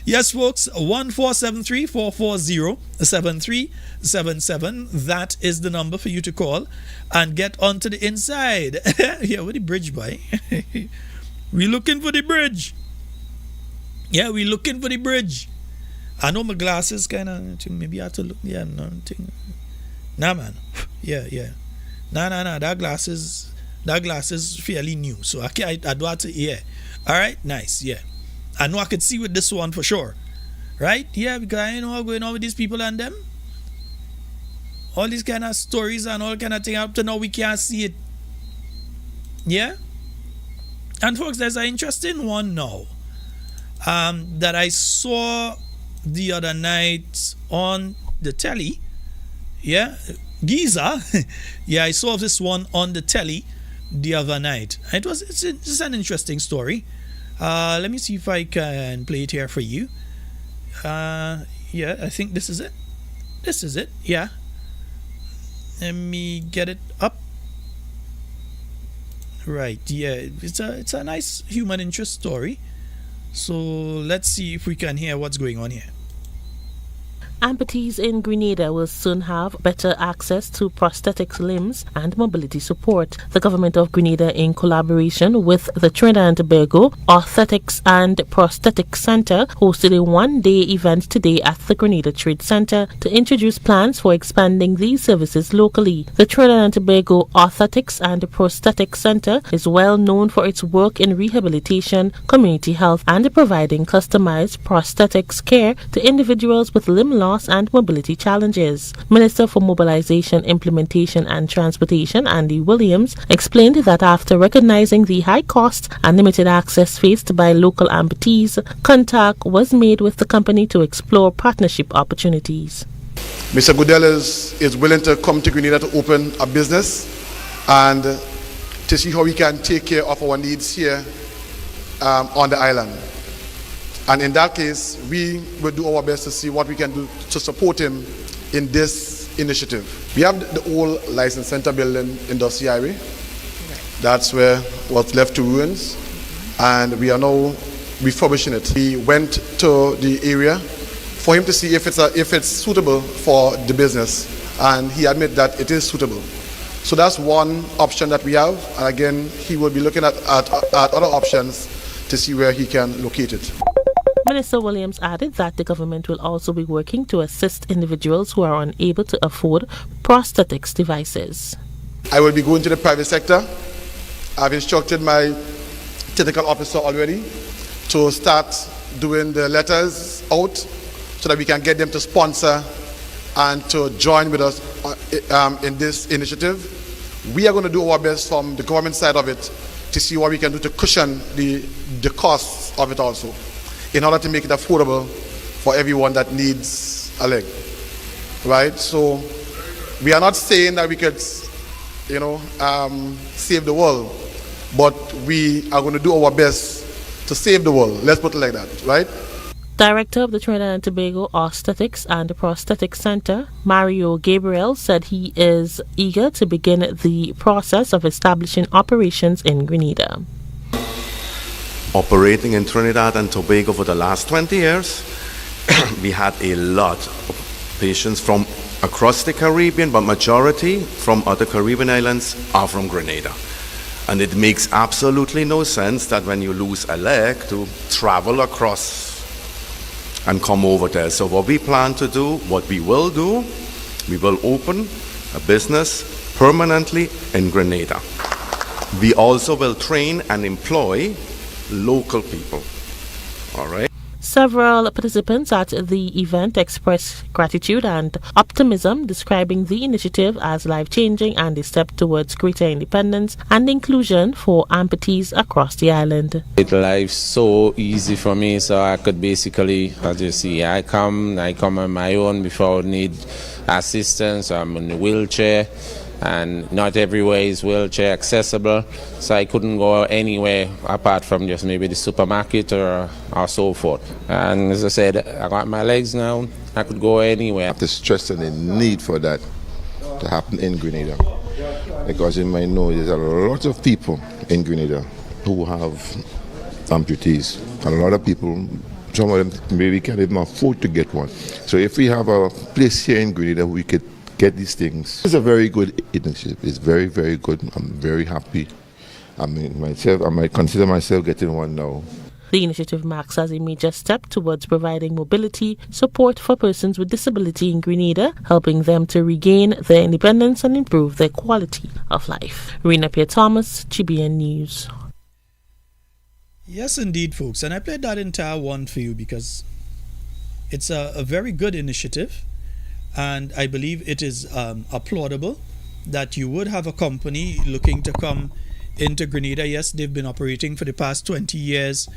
Yes, folks, 1473-440-7377. That is the number for you to call and get onto the inside. Yeah, with the bridge, boy. We're looking for the bridge. Yeah, we're looking for the bridge. I know my glasses kind of, maybe I have to look. Yeah, nothing. Nah, man. Yeah. Nah. That glass is fairly new. So I do have to, yeah. All right, nice, yeah. I know I could see with this one for sure. Right? Yeah, because I know what's going on with these people and them. All these kind of stories and all kind of thing. Up to now, we can't see it. Yeah? And folks, there's an interesting one now that I saw the other night on the telly. Yeah? Giza. Yeah, I saw this one on the telly the other night. It's an interesting story. Let me see if I can play it here for you. Yeah, I think this is it. Yeah. Let me get it up. Right, yeah. It's a nice human interest story. So let's see if we can hear what's going on here. Amputees in Grenada will soon have better access to prosthetics limbs and mobility support. The government of Grenada, in collaboration with the Trinidad and Tobago Orthotics and Prosthetics Center, hosted a one-day event today at the Grenada Trade Center to introduce plans for expanding these services locally. The Trinidad and Tobago Orthotics and Prosthetics Center is well known for its work in rehabilitation, community health, and providing customized prosthetics care to individuals with limb loss and mobility challenges. Minister for Mobilization, Implementation and Transportation, Andy Williams, explained that after recognizing the high cost and limited access faced by local amputees, contact was made with the company to explore partnership opportunities. Mr. Goodell is willing to come to Grenada to open a business and to see how we can take care of our needs here on the island. And in that case, we will do our best to see what we can do to support him in this initiative. We have the old license center building in Dusty Highway. That's where what's left to ruins. And we are now refurbishing it. We went to the area for him to see if it's suitable for the business. And he admitted that it is suitable. So that's one option that we have. And again, he will be looking at other options to see where he can locate it. Minister Williams added that the government will also be working to assist individuals who are unable to afford prosthetics devices. I will be going to the private sector. I've instructed my technical officer already to start doing the letters out so that we can get them to sponsor and to join with us in this initiative. We are going to do our best from the government side of it to see what we can do to cushion the costs of it also, in order to make it affordable for everyone that needs a leg, right? So we are not saying that we could, save the world, but we are going to do our best to save the world. Let's put it like that, right? Director of the Trinidad and Tobago Aesthetics and Prosthetics Center, Mario Gabriel, said he is eager to begin the process of establishing operations in Grenada. Operating in Trinidad and Tobago for the last 20 years, we had a lot of patients from across the Caribbean, but majority from other Caribbean islands are from Grenada. And it makes absolutely no sense that when you lose a leg to travel across and come over there. So what we plan to do, what we will do, we will open a business permanently in Grenada. We also will train and employ local people. All right. Several participants at the event expressed gratitude and optimism, describing the initiative as life-changing and a step towards greater independence and inclusion for amputees across the island. Life's so easy for me, so I could basically, as you see, I come on my own before I need assistance. I'm in a wheelchair, and not everywhere is wheelchair accessible, so I couldn't go anywhere apart from just maybe the supermarket or so forth. And as I said, I got my legs now, I could go anywhere. I have to stress the need for that to happen in Grenada, because you might know there's a lot of people in Grenada who have amputees. A lot of people, some of them maybe can't even afford to get one. So if we have a place here in Grenada, we could get these things. It's a very good initiative. It's very, very good. I'm very happy. I might consider myself getting one now. The initiative marks as a major step towards providing mobility support for persons with disability in Grenada, helping them to regain their independence and improve their quality of life. Rena Pierre-Thomas, GBN News. Yes, indeed, folks. And I played that entire one for you because it's a very good initiative. And I believe it is applaudable that you would have a company looking to come into Grenada. Yes, they've been operating for the past 20 years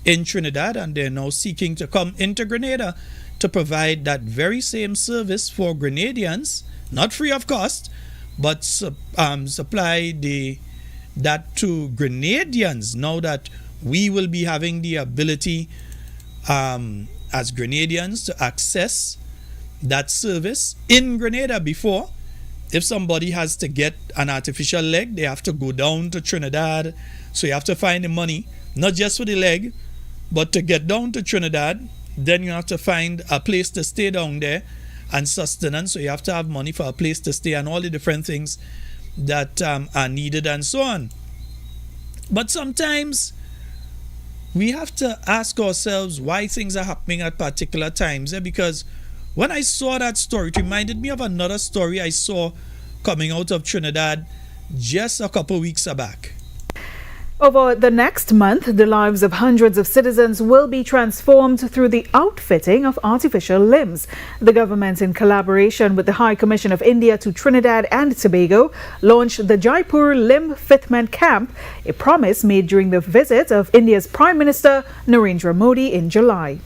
in Trinidad, and they're now seeking to come into Grenada to provide that very same service for Grenadians, not free of cost, but supply that to Grenadians, now that we will be having the ability as Grenadians to access that service in Grenada. Before, if somebody has to get an artificial leg, they have to go down to Trinidad. So you have to find the money, not just for the leg, but to get down to Trinidad. Then you have to find a place to stay down there and sustenance. So you have to have money for a place to stay and all the different things that are needed and so on. But sometimes we have to ask ourselves why things are happening at particular times. Because when I saw that story, it reminded me of another story I saw coming out of Trinidad just a couple weeks back. Over the next month, the lives of hundreds of citizens will be transformed through the outfitting of artificial limbs. The government, in collaboration with the High Commission of India to Trinidad and Tobago, launched the Jaipur Limb Fitment Camp, a promise made during the visit of India's Prime Minister Narendra Modi in July.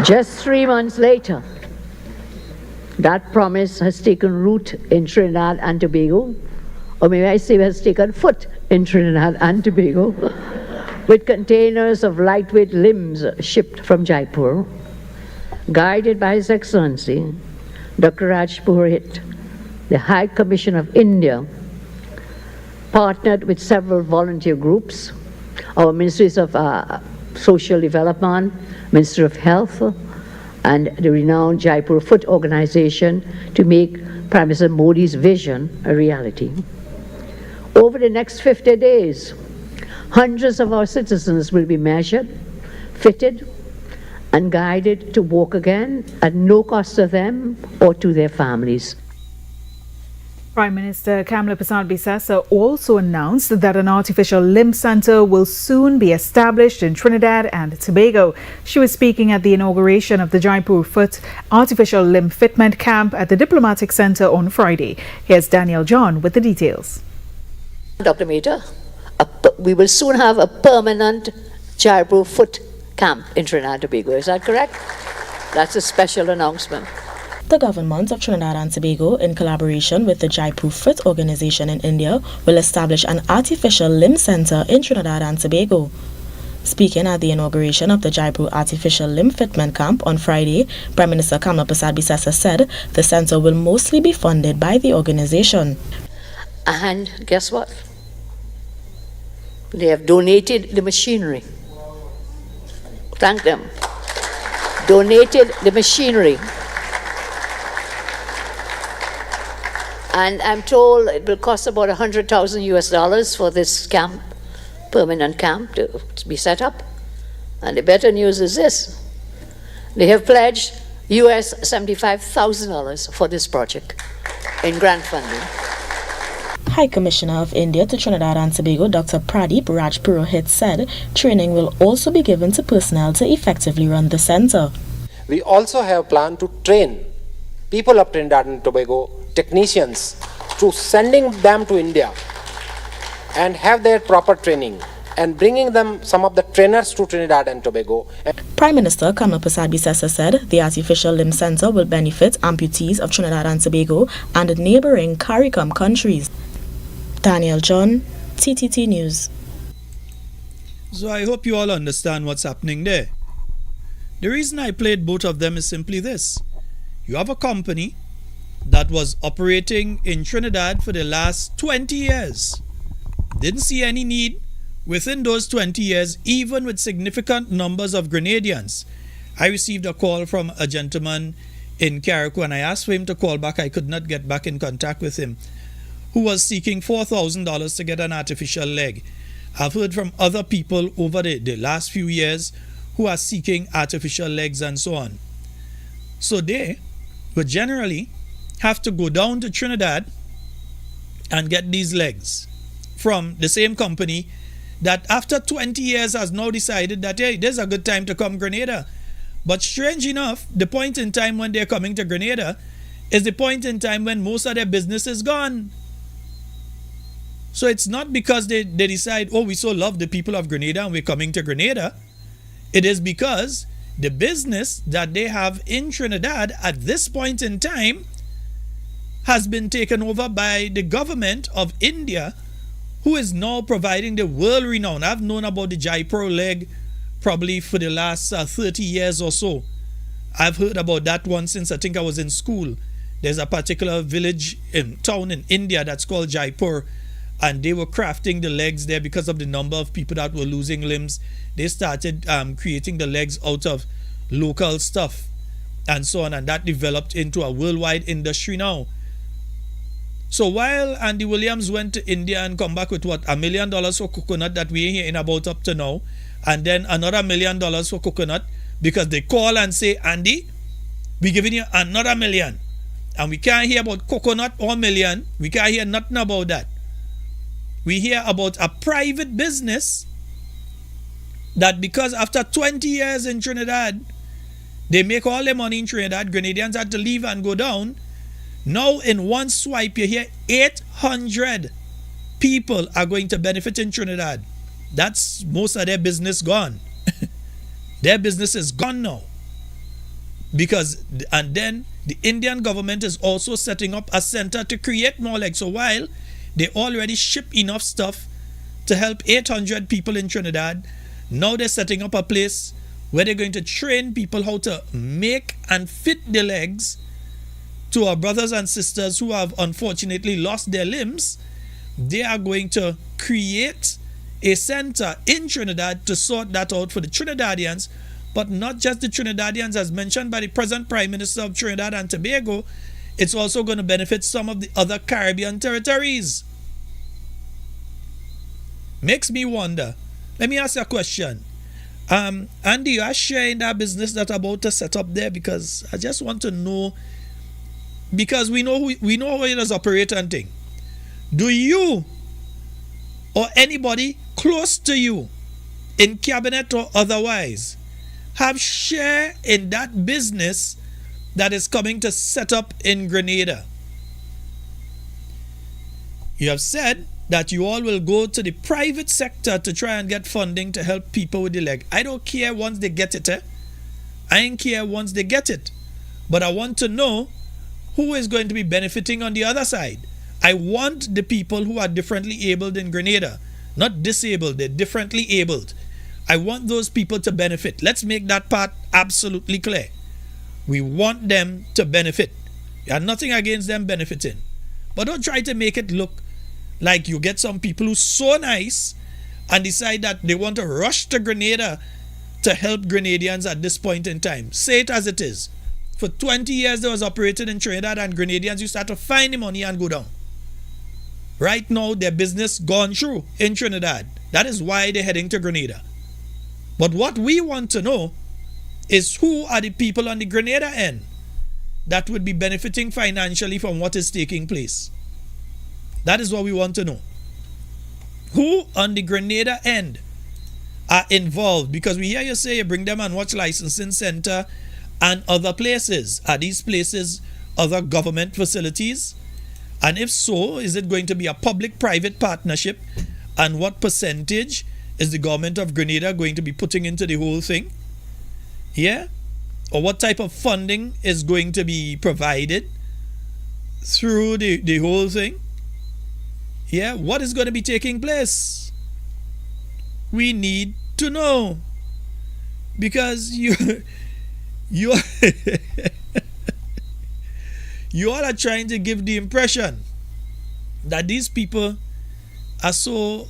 Just 3 months later, that promise has taken root in Trinidad and Tobago, or maybe I say has taken foot in Trinidad and Tobago, with containers of lightweight limbs shipped from Jaipur, guided by His Excellency, Dr. Raj Purohit, the High Commission of India, partnered with several volunteer groups, our ministries of Social Development, Ministry of Health, and the renowned Jaipur Foot Organization to make Prime Minister Modi's vision a reality. Over the next 50 days, Hundreds of our citizens will be measured, fitted, and guided to walk again at no cost to them or to their families. Prime Minister Kamala Persad-Bissessar also announced that an artificial limb centre will soon be established in Trinidad and Tobago. She was speaking at the inauguration of the Jaipur Foot Artificial Limb Fitment Camp at the Diplomatic Centre on Friday. Here's Daniel John with the details. Dr. Mehta, we will soon have a permanent Jaipur Foot Camp in Trinidad and Tobago. Is that correct? That's a special announcement. The government of Trinidad and Tobago, in collaboration with the Jaipur Foot organization in India, will establish an artificial limb centre in Trinidad and Tobago. Speaking at the inauguration of the Jaipur Artificial Limb Fitment Camp on Friday, Prime Minister Kamala Persad-Bissessar said the centre will mostly be funded by the organization. And guess what? They have donated the machinery. Thank them. Donated the machinery. And I'm told it will cost about $100,000 for this camp, permanent camp, to be set up. And the better news is this: they have pledged $75,000 for this project in grant funding. High Commissioner of India to Trinidad and Tobago, Dr. Pradeep Raj Purohit, said training will also be given to personnel to effectively run the centre. We also have planned to train people of Trinidad and Tobago, technicians, to sending them to India and have their proper training and bringing them some of the trainers to Trinidad and Tobago. Prime Minister Kamala Persad-Bissessar said the artificial limb centre will benefit amputees of Trinidad and Tobago and neighbouring Carriacou countries. Daniel John, TTT News. So I hope you all understand what's happening there. The reason I played both of them is simply this. You have a company that was operating in Trinidad for the last 20 years. Didn't see any need within those 20 years, even with significant numbers of Grenadians. I received a call from a gentleman in Carriacou and I asked for him to call back. I could not get back in contact with him, who was seeking $4,000 to get an artificial leg. I've heard from other people over the last few years who are seeking artificial legs and so on. So they would generally have to go down to Trinidad and get these legs from the same company that after 20 years has now decided that, hey, there's a good time to come Grenada. But strange enough, the point in time when they're coming to Grenada is the point in time when most of their business is gone. So it's not because they decide, oh, we so love the people of Grenada and we're coming to Grenada. It is because the business that they have in Trinidad at this point in time has been taken over by the government of India, who is now providing the world renown. I've known about the Jaipur leg probably for the last 30 years or so. I've heard about that one since I think I was in school. There's a particular village in town in India that's called Jaipur, and they were crafting the legs there because of the number of people that were losing limbs. They started creating the legs out of local stuff and so on, and that developed into a worldwide industry now. So while Andy Williams went to India and come back with what, $1 million for coconut that we ain't hearing about up to now, and then another $1 million for coconut because they call and say, Andy, we giving you another $1 million, and we can't hear about coconut or million. We can't hear nothing about that. We hear about a private business that because after 20 years in Trinidad, they make all their money in Trinidad. Grenadians had to leave and go down. Now in one swipe, you hear 800 people are going to benefit in Trinidad. That's most of their business gone. Their business is gone now. And then the Indian government is also setting up a center to create more legs. So while they already ship enough stuff to help 800 people in Trinidad, now they're setting up a place where they're going to train people how to make and fit the legs to our brothers and sisters who have unfortunately lost their limbs. They are going to create a center in Trinidad to sort that out for the Trinidadians, but not just the Trinidadians, as mentioned by the present Prime Minister of Trinidad and Tobago. It's also going to benefit some of the other Caribbean territories. Makes me wonder Let me ask you a question. Andy, you are sharing that business that about to set up there, because I just want to know, because we know how it is operate and thing. Do you or anybody close to you in cabinet or otherwise have share in that business that is coming to set up in Grenada? You have said that you all will go to the private sector to try and get funding to help people with the leg. I don't care once they get it. I ain't care once they get it. But I want to know who is going to be benefiting on the other side. I want the people who are differently abled in Grenada. Not disabled, they're differently abled. I want those people to benefit. Let's make that part absolutely clear. We want them to benefit. You have nothing against them benefiting. But don't try to make it look like you get some people who's so nice and decide that they want to rush to Grenada to help Grenadians at this point in time. Say it as it is. For 20 years they was operating in Trinidad, and Grenadians used to have to find the money and go down. Right now their business gone through in Trinidad. That is why they're heading to Grenada. But what we want to know is who are the people on the Grenada end that would be benefiting financially from what is taking place. That is what we want to know. Who on the Grenada end are involved? Because we hear you say you bring them and watch licensing center and other places. Are these places other government facilities? And if so, is it going to be a public-private partnership? And what percentage is the government of Grenada going to be putting into the whole thing? Yeah? Or what type of funding is going to be provided through the whole thing? Yeah? What is going to be taking place? We need to know. Because you all are trying to give the impression that these people are so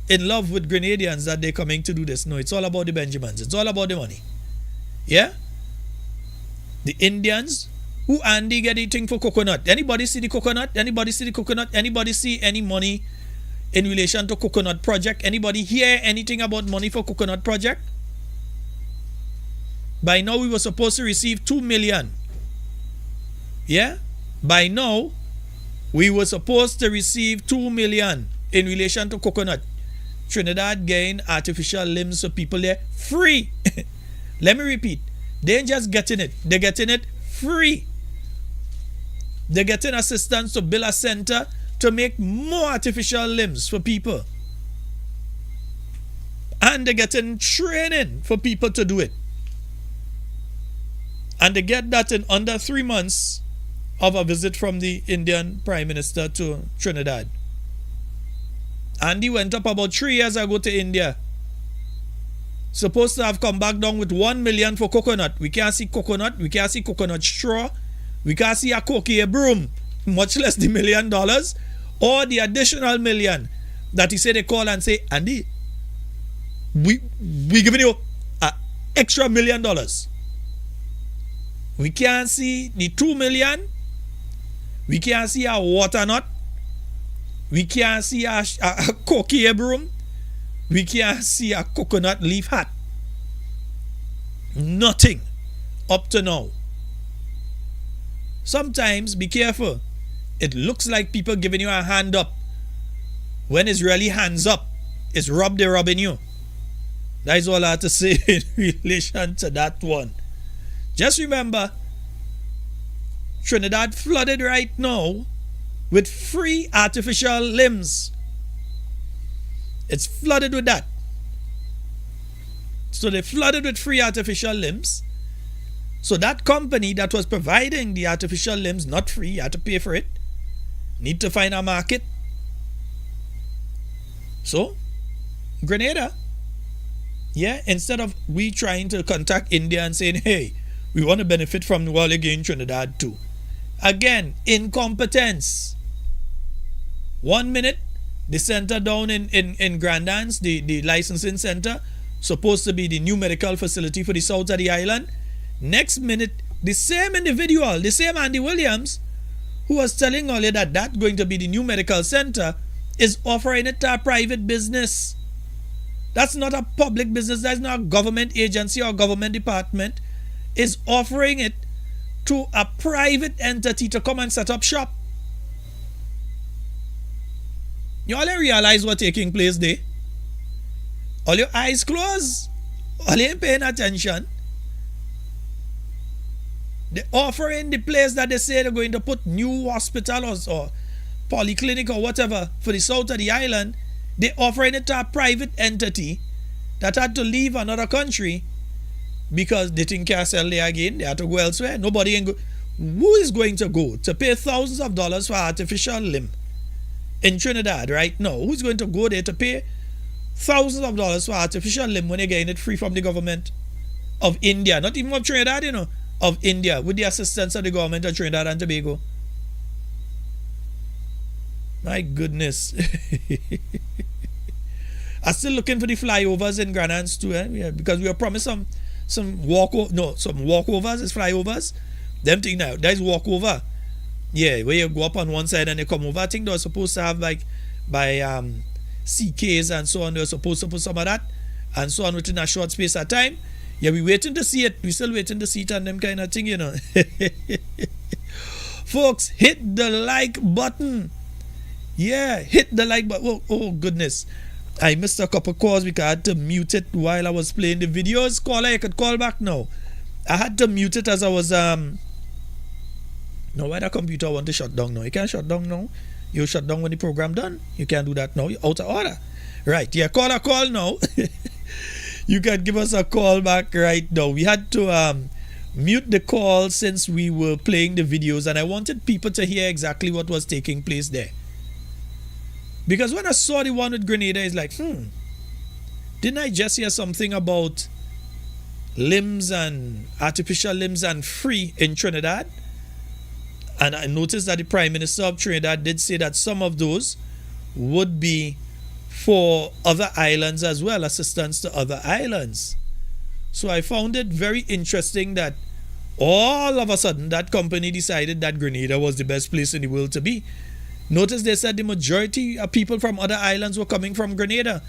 in love with Grenadians that they're coming to do this. No, it's all about the Benjamins. It's all about the money. Yeah? The Indians, who Andy get eating for coconut? Anybody see the coconut? Anybody see the coconut? Anybody see any money in relation to coconut project? Anybody hear anything about money for coconut project? By now we were supposed to receive 2 million. Yeah? By now we were supposed to receive 2 million in relation to coconut. Trinidad gain artificial limbs for people there free. Let me repeat. They ain't just getting it. They're getting it free. They're getting assistance to build a center to make more artificial limbs for people. And they're getting training for people to do it. And they get that in under 3 months of a visit from the Indian Prime Minister to Trinidad. Andy went up about 3 years ago to India. Supposed to have come back down with 1 million for coconut. We can't see coconut. We can't see coconut straw. We can't see a cocoa broom. Much less the $1 million. Or the additional million that he said they call and say, Andy, we giving you an extra $1 million. We can't see the 2 million. We can't see a water nut. We can't see a cocoa broom. We can't see a coconut leaf hat. Nothing up to now. Sometimes, be careful. It looks like people giving you a hand up. When it's really hands up, it's they're rubbing you. That is all I have to say in relation to that one. Just remember, Trinidad flooded right now with free artificial limbs. It's flooded with that. So they flooded with free artificial limbs. So that company that was providing the artificial limbs, not free, you had to pay for it, need to find a market. So, Grenada, yeah, instead of we trying to contact India and saying, hey, we want to benefit from the world again, Trinidad too. Again, incompetence. 1 minute, the center down in Grandans, the licensing center, supposed to be the new medical facility for the south of the island. Next minute, the same individual, the same Andy Williams, who was telling earlier that that's going to be the new medical center, is offering it to a private business That's not a public business. That's not a government agency or government department. Is offering it to a private entity to come and set up shop. You all realize what's taking place there? All your eyes closed. All you ain't paying attention. They're offering the place that they say they're going to put new hospitals or polyclinic or whatever for the south of the island. They're offering it to a private entity that had to leave another country because they think can't sell there again. They had to go elsewhere. Nobody ain't go. Who is going to go to pay thousands of dollars for artificial limb in Trinidad right now? Who's going to go there to pay thousands of dollars for artificial limb when they're getting it free from the government of India? Not even of Trinidad, you know, of India, with the assistance of the government of Trinidad and Tobago. My goodness. I'm still looking for the flyovers in Grenada too, yeah, because we were promised some walkovers is flyovers. Them thing now, that is walkover. Yeah, where you go up on one side and they come over. I think they were supposed to have like by CKs and so on. They were supposed to put some of that and so on within a short space of time. Yeah, we waiting to see it. We still waiting to see it and them kind of thing, you know. Folks, hit the like button. Yeah, hit the like button. Oh goodness. I missed a couple calls because I had to mute it while I was playing the videos. Caller, you could call back now. I had to mute it as I was no, why the computer want to shut down now? You can't shut down now. You shut down when the program done. You can't do that now. You're out of order. Right, yeah, call now. You can give us a call back right now. We had to mute the call since we were playing the videos, and I wanted people to hear exactly what was taking place there. Because when I saw the one with Grenada, it's like, didn't I just hear something about limbs and artificial limbs and free in Trinidad? And I noticed that the Prime Minister of Trinidad did say that some of those would be for other islands as well, assistance to other islands. So I found it very interesting that all of a sudden that company decided that Grenada was the best place in the world to be. Notice they said the majority of people from other islands were coming from Grenada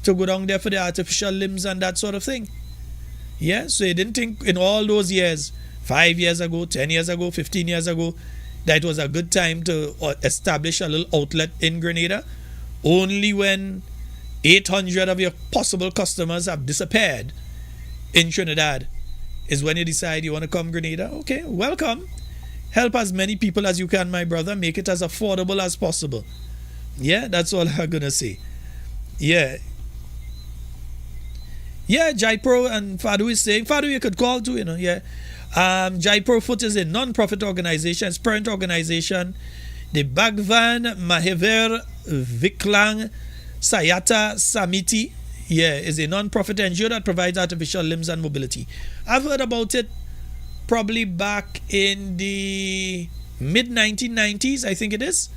to go down there for the artificial limbs and that sort of thing. Yeah, so they didn't think in all those years, 5 years ago, 10 years ago, 15 years ago, that it was a good time to establish a little outlet in Grenada. Only when 800 of your possible customers have disappeared in Trinidad is when you decide you want to come Grenada. Okay, welcome. Help as many people as you can, my brother. Make it as affordable as possible. Yeah, that's all I'm gonna say. Yeah, Jaipro and Fadu is saying, Fadu you could call too, you know, yeah. Jaipur Foot is a non-profit organization, parent organization. The Bhagwan Mahaver Viklang Sayata Samiti, is a non-profit NGO that provides artificial limbs and mobility. I've heard about it probably back in the mid-1990s, I think it is,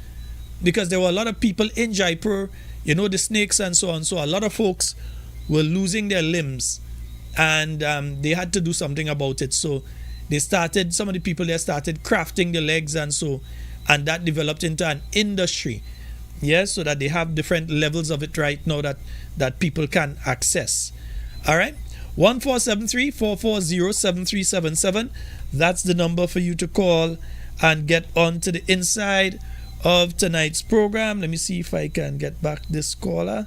because there were a lot of people in Jaipur, you know, the snakes and so on. So a lot of folks were losing their limbs, and they had to do something about it. So they started, some of the people there started crafting the legs and that developed into an industry. Yes, so that they have different levels of it right now that people can access. All right, 1473-440-7377. That's the number for you to call and get on to the inside of tonight's program. Let me see if I can get back this caller.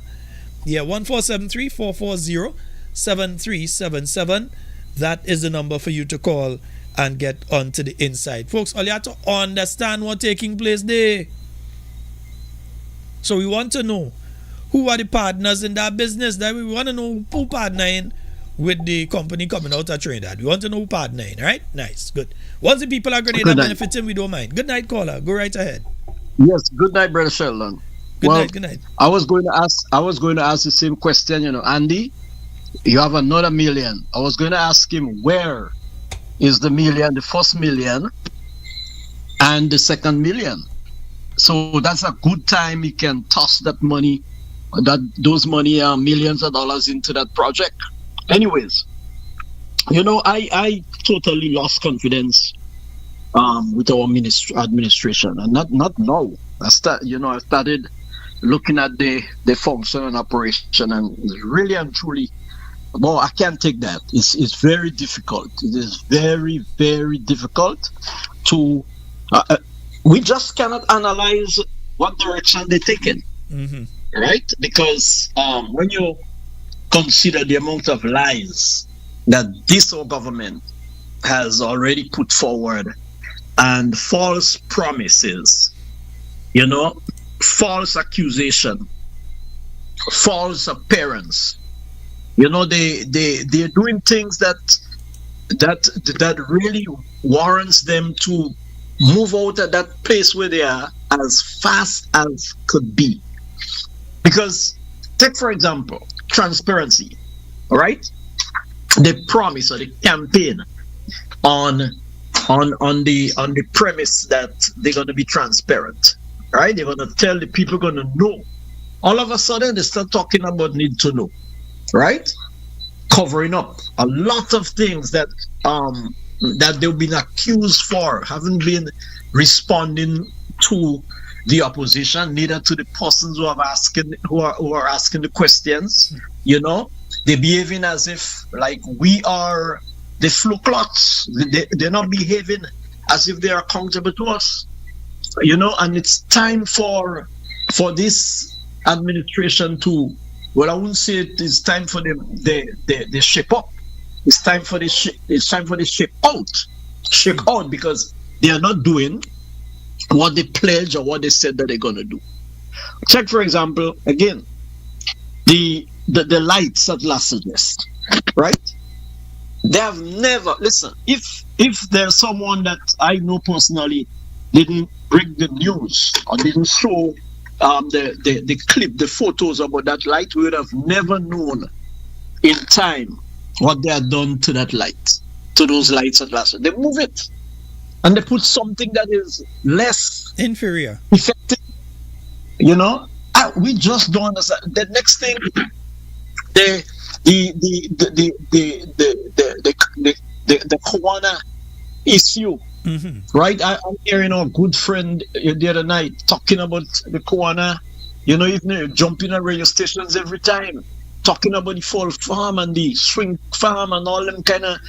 Yeah, 1473-440-7377. That is the number for you to call and get onto the inside. Folks, all you have to understand what's taking place there. So we want to know who are the partners in that business. That we want to know who partnering with the company coming out of Trinidad. We want to know who partnering, right? Nice, good. Once the people are Grenada benefiting, we don't mind. Good night, caller. Go right ahead. Yes, good night, Brother Sheldon. Good night. I was going to ask the same question, you know, Andy. You have another million. I was going to ask him, where is the million, the first million and the second million? So that's a good time he can toss that money, those money are millions of dollars into that project. Anyways, you know, I totally lost confidence with our administration, and not now. I started looking at the function and operation, and really and truly, well, I can't take that. It's very difficult. It is very, very difficult to. We just cannot analyze what direction they're taking, right? Because when you consider the amount of lies that this whole government has already put forward, and false promises, false accusation, false appearance, they're doing things that really warrants them to move out of that place where they are as fast as could be. Because take for example transparency, all right? The promise or the campaign on the premise that they're going to be transparent, right? They're going to tell the people, going to know. All of a sudden they start talking about need to know, right? Covering up a lot of things that they've been accused for, haven't been responding to the opposition, neither to the persons who are asking the questions. They're behaving as if like we are the flu clots. They're not behaving as if they are accountable to us. And it's time for this administration to, well, I wouldn't say it is time for them they shape up. It's time for the shape out, because they are not doing what they pledged or what they said that they're going to do. Check, for example, again, the lights at Las Vegas, right? They have never, listen, if there's someone that I know personally didn't bring the news or didn't show the clip, the photos about that light, we would have never known in time what they had done to that light, to those lights at Las Vegas. They move it and they put something that is less inferior, effective. We just don't understand. The next thing, the Kowana issue, right? I'm hearing our good friend the other night talking about the Kowana. Even jumping at radio stations every time, talking about the fall farm and the swing farm and all them kind of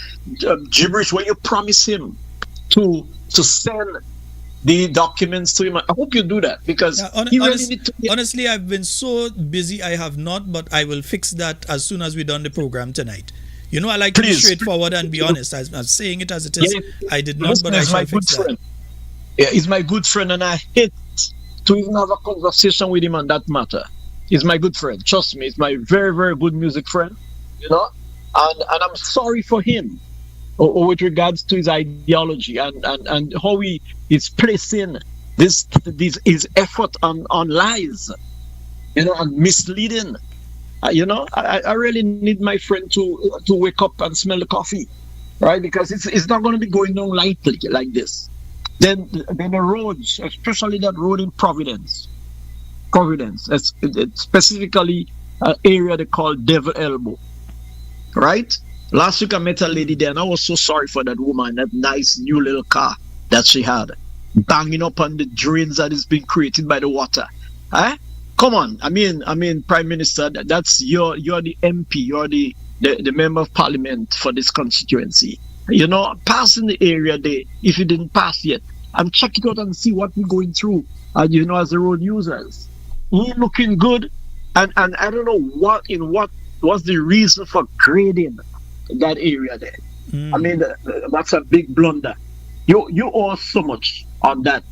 gibberish where you promise him to send the documents to him. I hope you do that, because he really need to. Honestly, I've been so busy, I have not, but I will fix that as soon as we're done the program tonight. I like to be straightforward and be honest. I'm saying it as it is. I did not, but I shall fix that. Yeah, he's my good friend, and I hate to even have a conversation with him on that matter. He's my good friend. Trust me, he's my very, very good music friend. And I'm sorry for him with regards to his ideology and how he is placing his effort on lies, and misleading. I really need my friend to wake up and smell the coffee, right? Because it's not going to be going down lightly like this. Then the roads, especially that road in Providence, it's specifically an area they call Devil Elbow, right? Last week I met a lady there, and I was so sorry for that woman, that nice new little car that she had, banging up on the drains that is being created by the water. Come on, I mean, Prime Minister, you're the MP, you're the member of Parliament for this constituency. Pass in the area there if you didn't pass yet, and check it out and see what we're going through. As the road users, we're looking good, and I don't know what's the reason for grading that area there. I mean, that's a big blunder. You owe so much on that.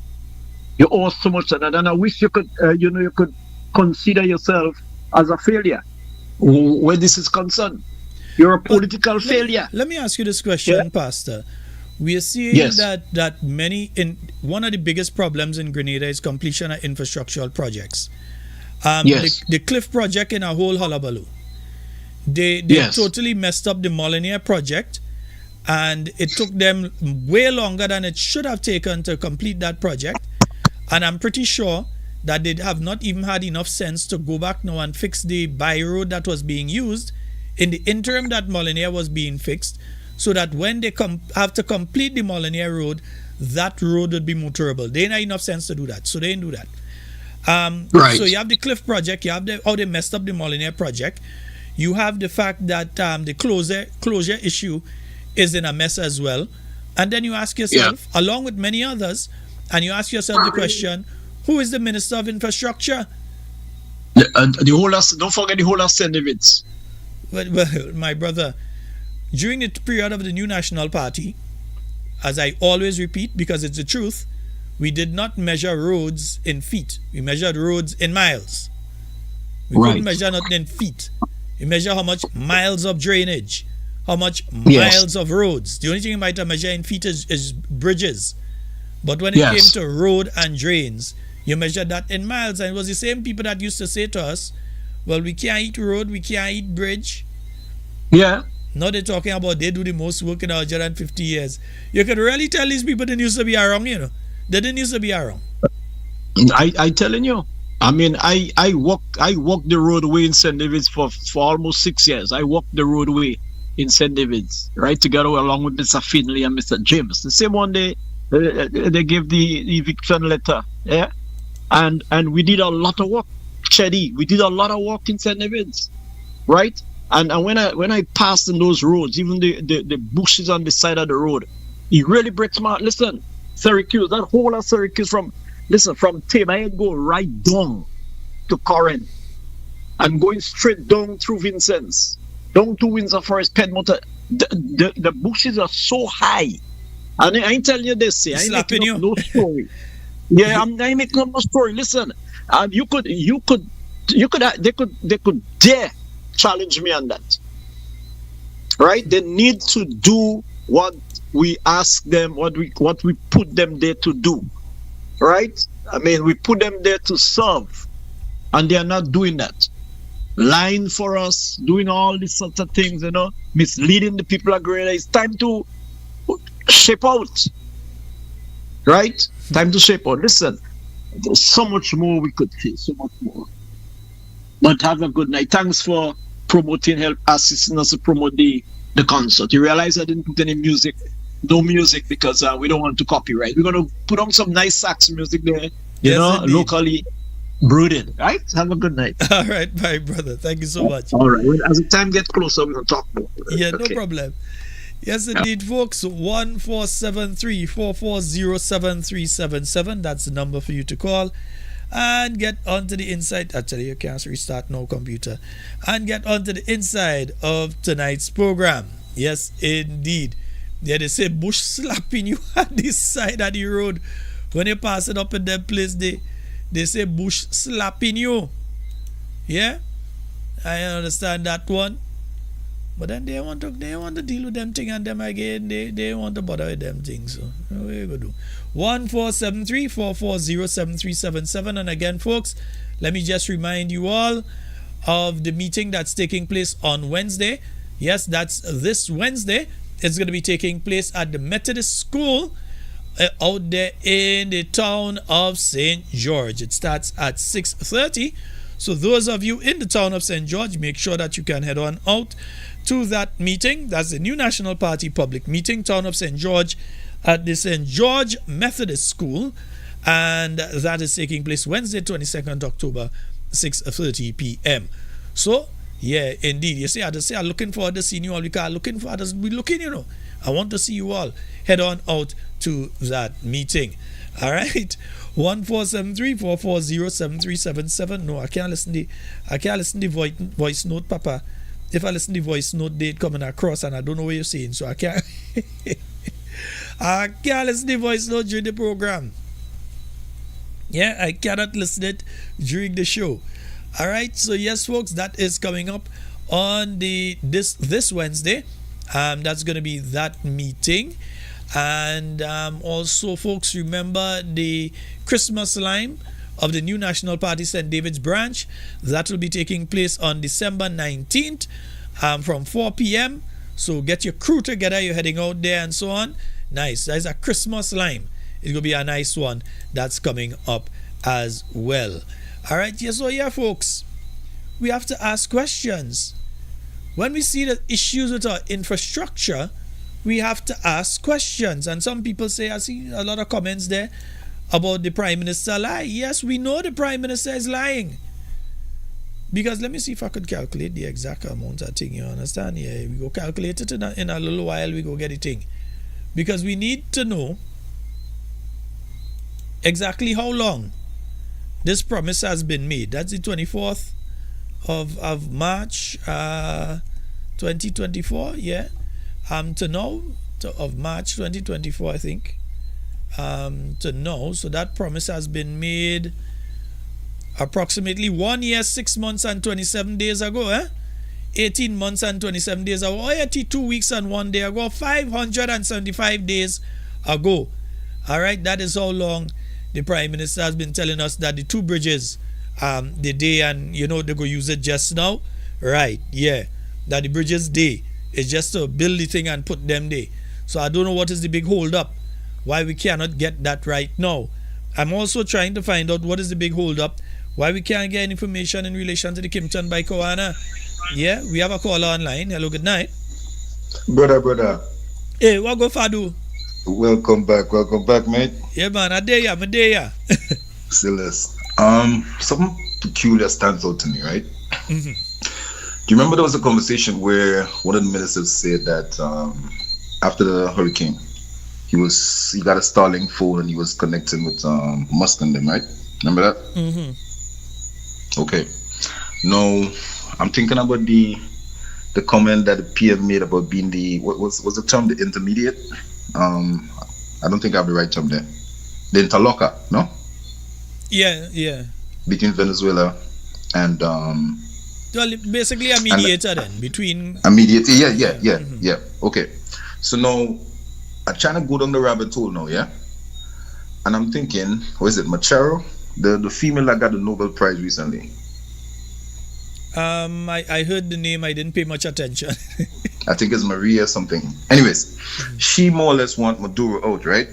You owe so much on that, and I wish you could you could consider yourself as a failure where this is concerned. You're a political failure. Let me ask you this question, Pastor. We are seeing that many one of the biggest problems in Grenada is completion of infrastructural projects. The Cliff project in a whole hullabaloo. They totally messed up the Molyneux project, and it took them way longer than it should have taken to complete that project. And I'm pretty sure that they have not even had enough sense to go back now and fix the by road that was being used in the interim that Molyneux was being fixed, so that when they have to complete the Molyneux road, that road would be motorable. They didn't have enough sense to do that, so they didn't do that. Right. So you have the Cliff project, you have how they messed up the Molyneux project. You have the fact that the closure issue is in a mess as well. And then you ask yourself, along with many others, and you ask yourself the question, who is the Minister of Infrastructure? The whole of, don't forget the whole of St. David's. Well, my brother, during the period of the New National Party, as I always repeat, because it's the truth, we did not measure roads in feet. We measured roads in miles. We couldn't measure nothing in feet. We measure how much miles of drainage, how much miles of roads. The only thing you might have measured in feet is bridges. But when it came to road and drains, you measured that in miles. And it was the same people that used to say to us, well, we can't eat road, we can't eat bridge. Yeah. Now they're talking about they do the most work in 150 years. You can really tell these people they used to be around, you know. They didn't used to be around. I telling you. I mean, I walked the roadway in St. David's for almost 6 years. I walked the roadway in St. David's, right, together along with Mr. Finley and Mr. James. The same one day they gave the eviction letter, yeah, and we did a lot of work. Chedi, we did a lot of work in St. David's, right? And when I passed in those roads, even the bushes on the side of the road, it really breaks my heart. Listen, Syracuse, that whole of Syracuse from Tama, go right down to Corinth and going straight down through Vincent's, down to Windsor Forest, Penmouth. The bushes are so high. And I ain't telling you this, I ain't making up no story. Yeah, I ain't making up no story. Listen, they could dare challenge me on that. Right? They need to do what we ask them, what we put them there to do. Right? I mean, we put them there to serve, and they are not doing that. Lying for us, doing all these sorts of things, you know, misleading the people of Grenada. It's time to shape out. Right? Time to shape out. Listen, there's so much more we could say, so much more. But have a good night. Thanks for assisting us to promote the concert. You realize I didn't put any music, no music, because we don't want to copyright. We're going to put on some nice sax music there, you know, indeed. Locally brooded. Right? Have a good night. All right, bye, brother. Thank you so much. All right. As the time gets closer, we're going to talk more. Yeah, no problem. Yes, indeed, folks. 1473-440-7377. That's the number for you to call and get onto the inside. Actually, you can't restart no computer. And get onto the inside of tonight's program. Yes, indeed. Yeah, they say bush slapping you at this side of the road. When you pass it up in that place, they say bush slapping you. Yeah, I understand that one. But then they want to deal with them thing, and them again they want to bother with them things. So what you gonna do? 1473-440-7377. And again, folks, let me just remind you all of the meeting that's taking place on Wednesday. Yes, that's this Wednesday. It's going to be taking place at the Methodist School out there in the town of St. George. It starts at 6:30. So those of you in the town of St. George, make sure that you can head on out to that meeting. That's the New National Party public meeting, town of St. George, at the St. George Methodist School. And that is taking place Wednesday, 22nd October, 6:30 p.m. So, yeah, indeed. You see, I just say I'm looking forward to seeing you all. We are looking for others. We're looking, you know. I want to see you all. Head on out to that meeting. All right. 1473-440-7377. No, I can't listen the voice note, Papa. If I listen the voice note, they'd coming across and I don't know what you're saying. So I can't I can't listen the voice note during the program. Yeah, I cannot listen it during the show. All right. So yes, folks, that is coming up on this Wednesday. That's going to be that meeting. And also, folks, remember the Christmas Lime of the New National Party St. David's branch. That will be taking place on December 19th from 4 p.m. So get your crew together. You're heading out there and so on. Nice. That's a Christmas Lime. It's going to be a nice one that's coming up as well. All right. Yeah, so yeah, folks, we have to ask questions. When we see the issues with our infrastructure, we have to ask questions. And some people say, I see a lot of comments there. about the Prime Minister lie. Yes, we know the Prime Minister is lying. Because let me see if I could calculate the exact amount of thing, you understand? Yeah, we go calculate it in a little while, we go get the thing. Because we need to know exactly how long this promise has been made. That's the 24th of March 2024, yeah. To now, of March 2024, I think. To know, so that promise has been made approximately 1 year, 6 months and 27 days ago, 18 months and 27 days ago, 82 weeks and 1 day ago, 575 days ago. All right, that is how long the Prime Minister has been telling us that the two bridges, the day, and you know they go use it just now, right? Yeah, that the bridges day is just to build the thing and put them there. So I don't know what is the big hold up, why we cannot get that right now. I'm also trying to find out what is the big hold up, why we can't get information in relation to the Kimpton by Koana. Yeah, we have a caller online. Hello, good night. Brother. Hey, what go Fadu? Welcome back, mate. Yeah, man, I'm there. Silas. Something peculiar stands out to me, right? Mm-hmm. Do you remember there was a conversation where one of the ministers said that after the hurricane, he got a Starlink phone and he was connecting with Musk and them, right? Remember that? Mm-hmm. Okay. Now, I'm thinking about the comment that the PM made about being what was the term, the intermediate? I don't think I have the right term there. The interlocker, no? Yeah. Between Venezuela and well, basically a mediator then between a mediator. Yeah. Okay. So now I'm trying to go down the rabbit hole now, yeah? And I'm thinking, what is it, Macharo? The female that got the Nobel Prize recently. I heard the name, I didn't pay much attention. I think it's Maria something. Anyways, she more or less want Maduro out, right?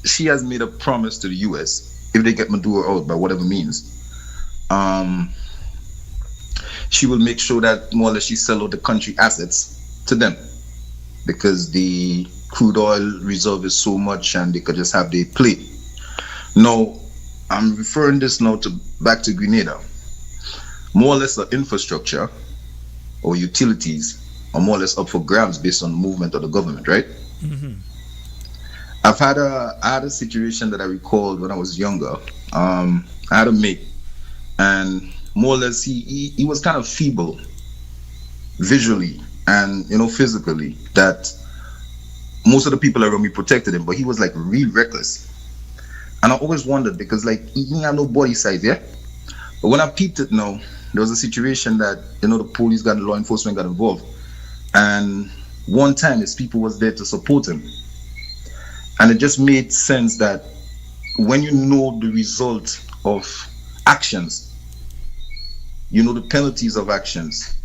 She has made a promise to the US, if they get Maduro out by whatever means, she will make sure that more or less she sell out the country assets to them, because the crude oil reserve is so much and they could just have their play. Now, I'm referring this now back to Grenada. More or less the infrastructure or utilities are more or less up for grabs based on the movement of the government, right? Mm-hmm. I had a situation that I recalled when I was younger. I had a mate, and more or less he was kind of feeble visually and physically, that most of the people around me protected him, but he was like real reckless. And I always wondered, because like he didn't have no body size, yeah? But when I peeped it now, there was a situation that the police got, law enforcement got involved, and one time his people was there to support him. And it just made sense that when you know the result of actions, you know the penalties of actions,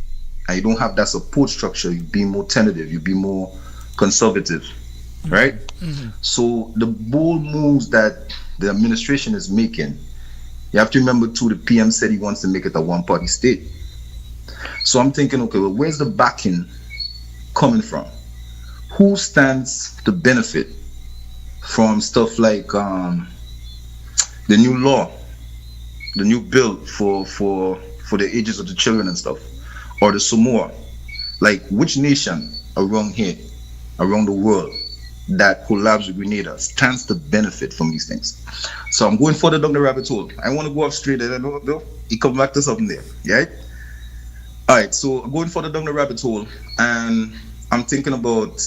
and you don't have that support structure, you be more tentative, you be more conservative, right? Mm-hmm. So the bold moves that the administration is making, you have to remember too, the PM said he wants to make it a one-party state. So I'm thinking, okay, well, where's the backing coming from? Who stands to benefit from stuff like the new law, the new bill for the ages of the children and stuff, or the Samoa? Like, which nation around here, around the world, that collabs with Grenada stands to benefit from these things? So I'm going further down the rabbit hole. I want to go off straight, and you come back to something there, right? All right, so I'm going further down the rabbit hole, and I'm thinking about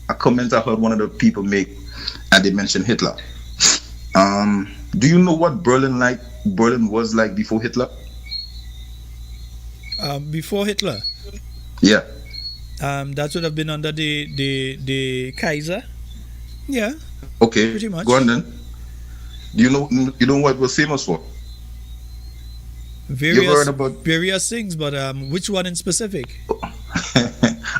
a comment I heard one of the people make, and they mentioned Hitler. Do you know what Berlin was like before Hitler? Before Hitler? Yeah. That would have been under the Kaiser. Yeah. Okay. Pretty much. Go on then. Do you know what it was famous for? Various things, but which one in specific?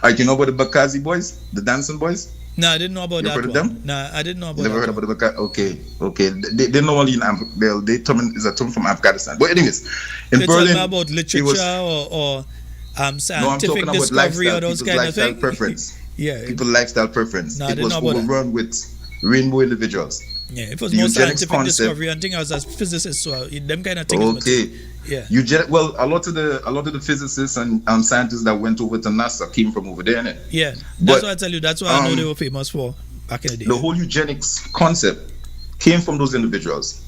Alright, you know about the Bakazi boys, the dancing boys? No, I didn't know about that one. Them? No, I didn't know about Never that. Never heard about the Bakazi. Okay. They're normally in Africa. They is a term from Afghanistan. But anyways, in Berlin, about literature or scientific discovery or those kind of things. Preference. Yeah. People's lifestyle preference. No, it was overrun with rainbow individuals. Yeah, it was The more eugenics scientific concept. discovery, and thing I was a physicist, so them kind of things. Okay. Yeah. Well, a lot of the physicists and scientists that went over to NASA came from over there, innit? Yeah, But, that's why I tell you. That's why I know they were famous for back in the day. The whole eugenics concept came from those individuals,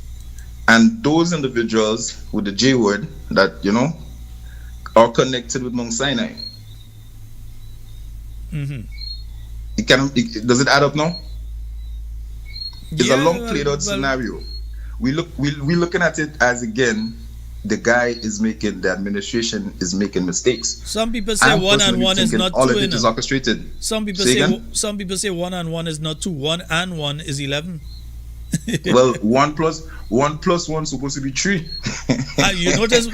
and those individuals with the J word that are connected with Mount Sinai. Mm-hmm. Does it add up now? It's a long played out well, scenario. We're looking at it as, again, the administration is making mistakes. Some people say I'm one and personally one is thinking not all two. of it is orchestrated. Some people Say say again? some people say 1 and 1 is not 2. 1 and 1 is 11. Well, 1 plus 1 supposed to be 3. You notice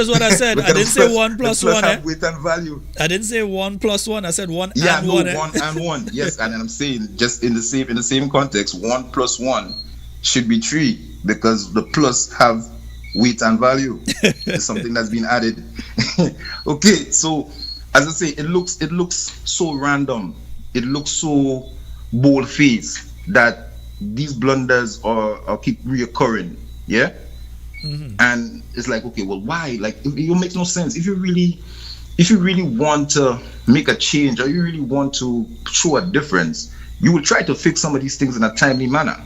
what I said. I didn't say 1 plus 1. Have weight and value. I didn't say 1 plus 1. I said 1 Yeah, and no, 1. 1 and 1. Yes, and I'm saying just in the same context, 1 plus 1 should be 3 because the plus have weight and value. It's something that's been added. Okay, so as I say, it looks so random. It looks so bold-faced that these blunders are keep reoccurring. Yeah. Mm-hmm. And it's like, okay, well, why? Like, it makes no sense. If you really want to make a change or you really want to show a difference, you will try to fix some of these things in a timely manner.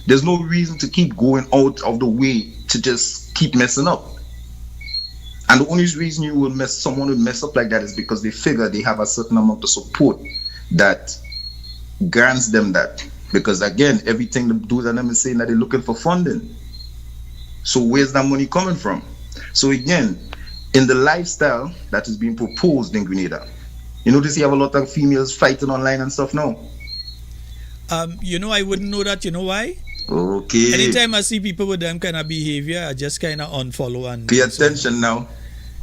There's no reason to keep going out of the way to just keep messing up. And the only reason someone will mess up like that is because they figure they have a certain amount of support that grants them that. Because again, everything the dudes and them is saying that they're looking for funding. So where's that money coming from? So again, in the lifestyle that is being proposed in Grenada, you notice you have a lot of females fighting online and stuff now. I wouldn't know that. You know why? Okay. Anytime I see people with them kind of behavior, I just kind of unfollow and pay attention now.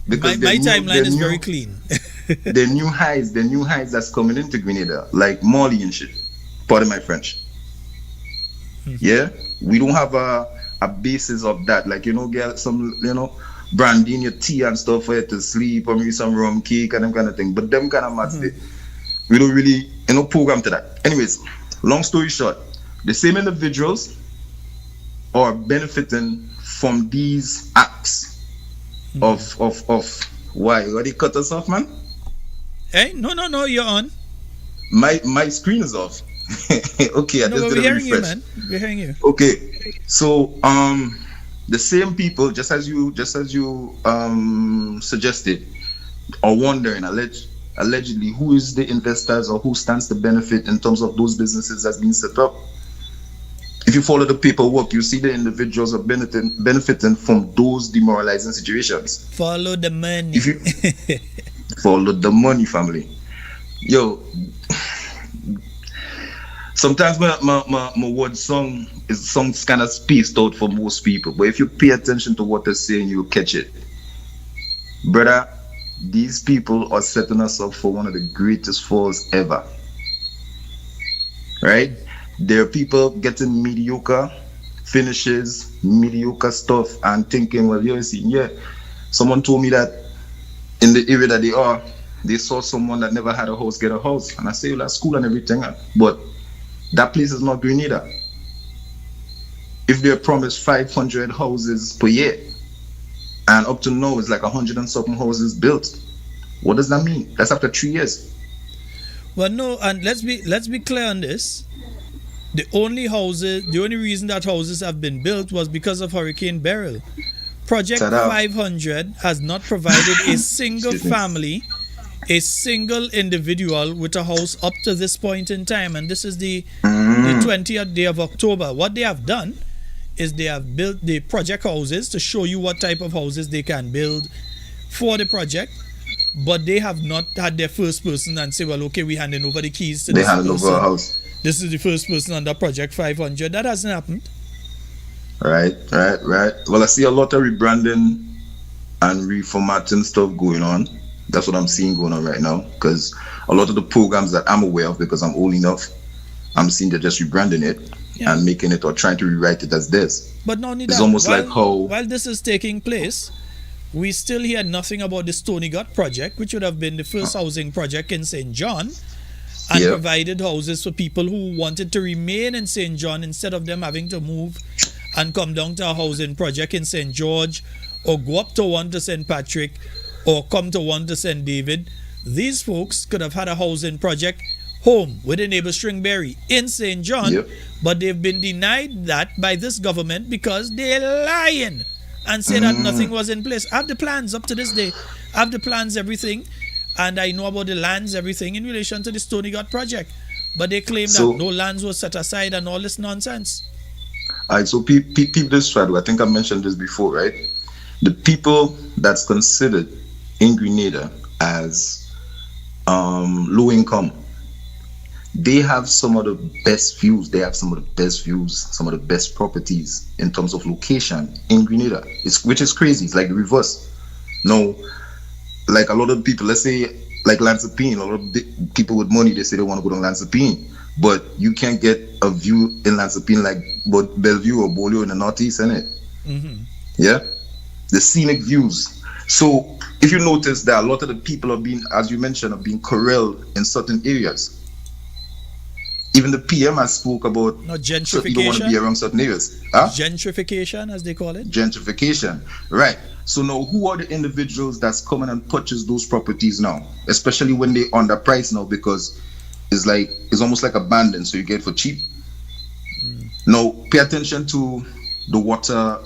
Because my timeline is very clean. the new highs that's coming into Grenada, like Molly and shit. Pardon my French. Mm-hmm. Yeah, we don't have a basis of that. Like get some brandy in your tea and stuff for you to sleep, or maybe some rum cake and them kind of thing. But them kind of maths, we don't really program to that. Anyways, long story short, the same individuals are benefiting from these acts of why? Why they cut us off, man? Hey, no, you're on. My screen is off. Okay, I just did a refresh. You, man. We're hearing you. Okay, so the same people, just as you suggested, are wondering allegedly who is the investors or who stands to benefit in terms of those businesses that's been set up. If you follow the paperwork, you see the individuals are benefiting from those demoralizing situations. Follow the money. If you follow the money, family. Yo, sometimes my word song sounds kind of spaced out for most people, but if you pay attention to what they're saying, you'll catch it. Brother, these people are setting us up for one of the greatest falls ever. Right? There are people getting mediocre finishes, mediocre stuff, and thinking, well, someone told me that in the area that they saw someone that never had a house get a house. And I say, well, that's cool and everything, but that place is not Grenada. If they're promised 500 houses per year, and up to now it's like 100 and something houses built, what does that mean? That's after 3 years. Well, no, and let's be clear on this. The only reason that houses have been built was because of Hurricane Beryl. Project 500 has not provided a single family, a single individual with a house up to this point in time, and this is the 20th day of October. What they have done is they have built the project houses to show you what type of houses they can build for the project, but they have not had their first person and say, well, okay, we're handing over the keys to this person. They handed over a house. This is the first person under Project 500. That hasn't happened. Right. Well, I see a lot of rebranding and reformatting stuff going on. That's what I'm seeing going on right now, because a lot of the programs that I'm aware of, because I'm old enough, I'm seeing they're just rebranding it and making it or trying to rewrite it as this. But not only it's that, almost like how while this is taking place, we still hear nothing about the Stony Gut project, which would have been the first housing project in St. John. and provided houses for people who wanted to remain in St. John instead of them having to move and come down to a housing project in St. George, or go up to one to St. Patrick, or come to one to St. David. These folks could have had a housing project home with a neighbor Stringberry in St. John, but they've been denied that by this government because they're lying and say that nothing was in place. I have the plans up to this day. I have the plans, everything, and I know about the lands, everything in relation to the Stony God project. But they claim that no lands were set aside and all this nonsense. All right, so people this Shadow, I think I mentioned this before, right? The people that's considered in Grenada as low income, they have some of the best views. They have some of the best views, some of the best properties in terms of location in Grenada, which is crazy. It's like the reverse. No, like a lot of people, let's say like Lansapine, a lot of people with money, they say they want to go to Lansapine, but you can't get a view in Lansapine like Bellevue or Bolio in the northeast, isn't it? Yeah, the scenic views. So if you notice that a lot of the people are being, as you mentioned, are being corralled in certain areas. Even the PM has spoke about gentrification. You don't want to be around certain areas. Huh? Gentrification, as they call it. Gentrification, right. So now, who are the individuals that's coming and purchase those properties now? Especially when they underpriced now, because it's almost like abandoned, so you get it for cheap. Now, pay attention to the water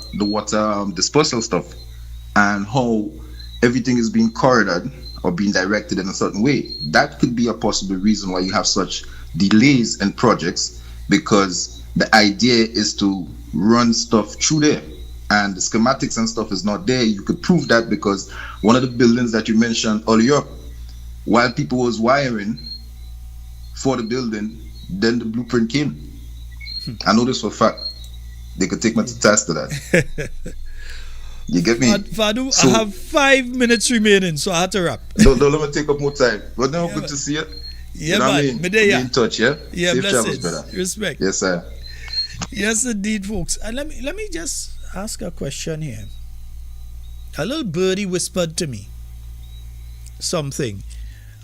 dispersal stuff and how everything is being corridored or being directed in a certain way. That could be a possible reason why you have such delays in projects, because the idea is to run stuff through there and the schematics and stuff is not there. You could prove that because one of the buildings that you mentioned earlier, while people was wiring for the building, then the blueprint came. I know this for a fact. They could take me to task to that. You get me? Fadu, so, I have 5 minutes remaining, so I have to wrap. Don't let me take up more time. But now, good to see you. Yeah, you know man. Be in touch, yeah? Yeah, safe blessings. travels, brother. Respect. Yes, sir. Yes, indeed, folks. And let me just ask a question here. A little birdie whispered to me something.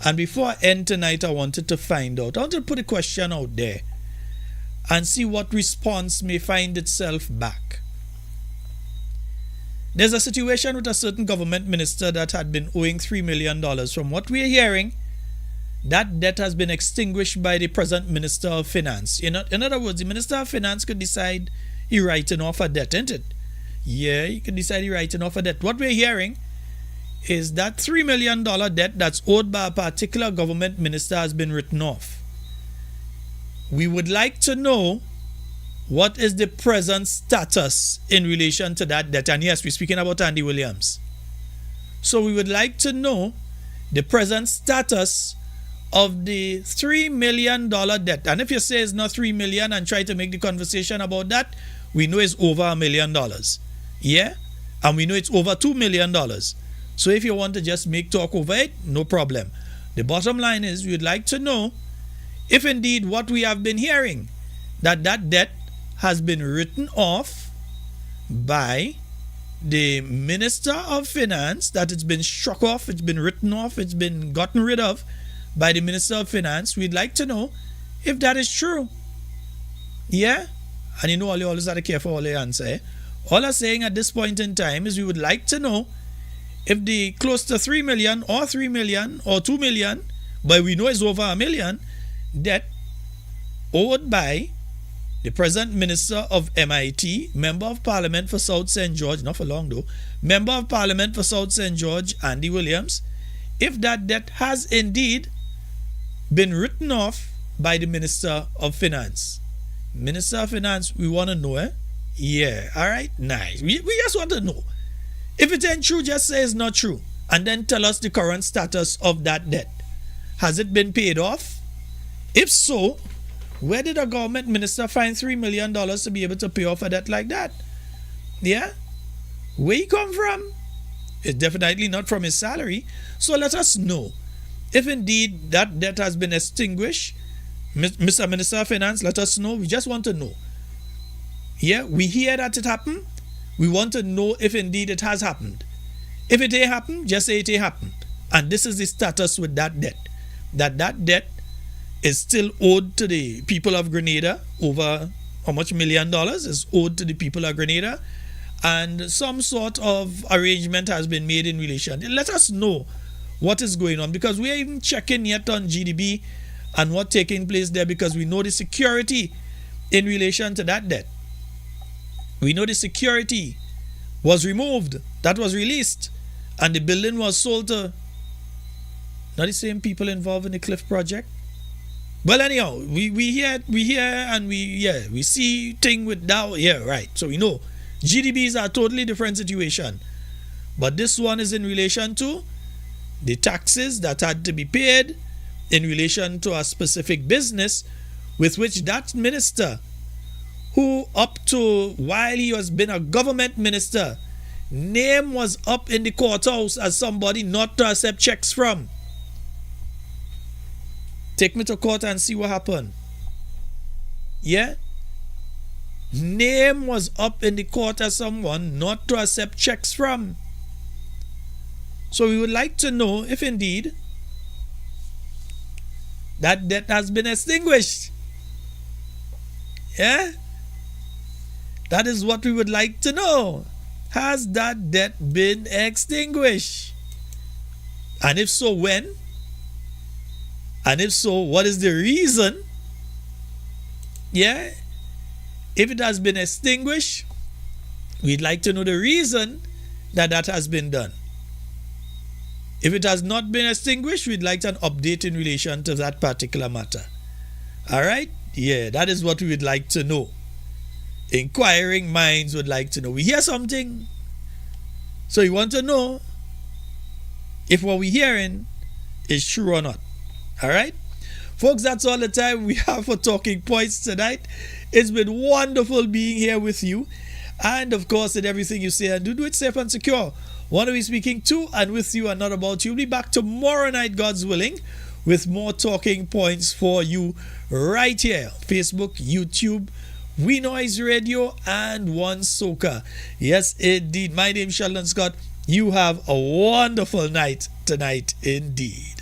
And before I end tonight, I wanted to find out. I wanted to put a question out there and see what response may find itself back. There's a situation with a certain government minister that had been owing $3 million. From what we're hearing, that debt has been extinguished by the present Minister of Finance. In other words, the Minister of Finance could decide he writing off a debt, isn't it? Yeah, he could decide he writing off a debt. What we're hearing is that $3 million debt that's owed by a particular government minister has been written off. We would like to know what is the present status in relation to that debt. And yes, we're speaking about Andy Williams. So we would like to know the present status of the $3 million debt. And if you say it's not $3 million and try to make the conversation about that, we know it's over $1 million. Yeah? And we know it's over $2 million. So if you want to just make talk over it, no problem. The bottom line is we'd like to know if indeed what we have been hearing, that debt has been written off by the Minister of Finance, that it's been struck off, it's been written off, it's been gotten rid of by the Minister of Finance. We'd like to know if that is true. Yeah? And you know all you always have to care for all the answer. Eh? All I'm saying at this point in time is we would like to know if the close to 3 million or 3 million or 2 million, but we know it's over $1 million, debt owed by the present Minister of MIT, Member of Parliament for South St. George, not for long though, Member of Parliament for South St. George, Andy Williams, if that debt has indeed been written off by the Minister of Finance. Minister of Finance, we want to know, eh? Yeah, all right, nice. We just want to know. If it ain't true, just say it's not true. And then tell us the current status of that debt. Has it been paid off? If so, where did a government minister find $3 million to be able to pay off a debt like that? Yeah? Where he come from? It's definitely not from his salary. So let us know. If indeed that debt has been extinguished, Mr. Minister of Finance, let us know. We just want to know. Yeah, we hear that it happened. We want to know if indeed it has happened. If it ain't happened, just say it ain't happened. And this is the status with that debt. That debt is still owed to the people of Grenada. Over how much $1 million is owed to the people of Grenada, and some sort of arrangement has been made in relation. Let us know what is going on, because we are even checking yet on GDB and what taking place there, because we know the security in relation to that debt. We know the security was removed, that was released, and the building was sold to not the same people involved in the Cliff project. Well, anyhow, we hear and we see thing with that. Yeah, right. So we know GDBs are a totally different situation, but this one is in relation to the taxes that had to be paid in relation to a specific business with which that minister, who up to while he has been a government minister, name was up in the courthouse as somebody not to accept checks from. Take me to court and see what happened. Yeah? Name was up in the court as someone not to accept checks from. So we would like to know if indeed that debt has been extinguished. Yeah? That is what we would like to know. Has that debt been extinguished? And if so, when? And if so, what is the reason? Yeah? If it has been extinguished, we'd like to know the reason that has been done. If it has not been extinguished, we'd like an update in relation to that particular matter. All right? Yeah, that is what we would like to know. Inquiring minds would like to know. We hear something, so you want to know if what we're hearing is true or not. All right? Folks, that's all the time we have for Talking Points tonight. It's been wonderful being here with you. And of course, in everything you say and do it safe and secure. Want to be speaking to and with you and not about you. We'll be back tomorrow night, God's willing, with more Talking Points for you right here. Facebook, YouTube, We Noise Radio, and One Soca. Yes, indeed. My name is Sheldon Scott. You have a wonderful night tonight indeed.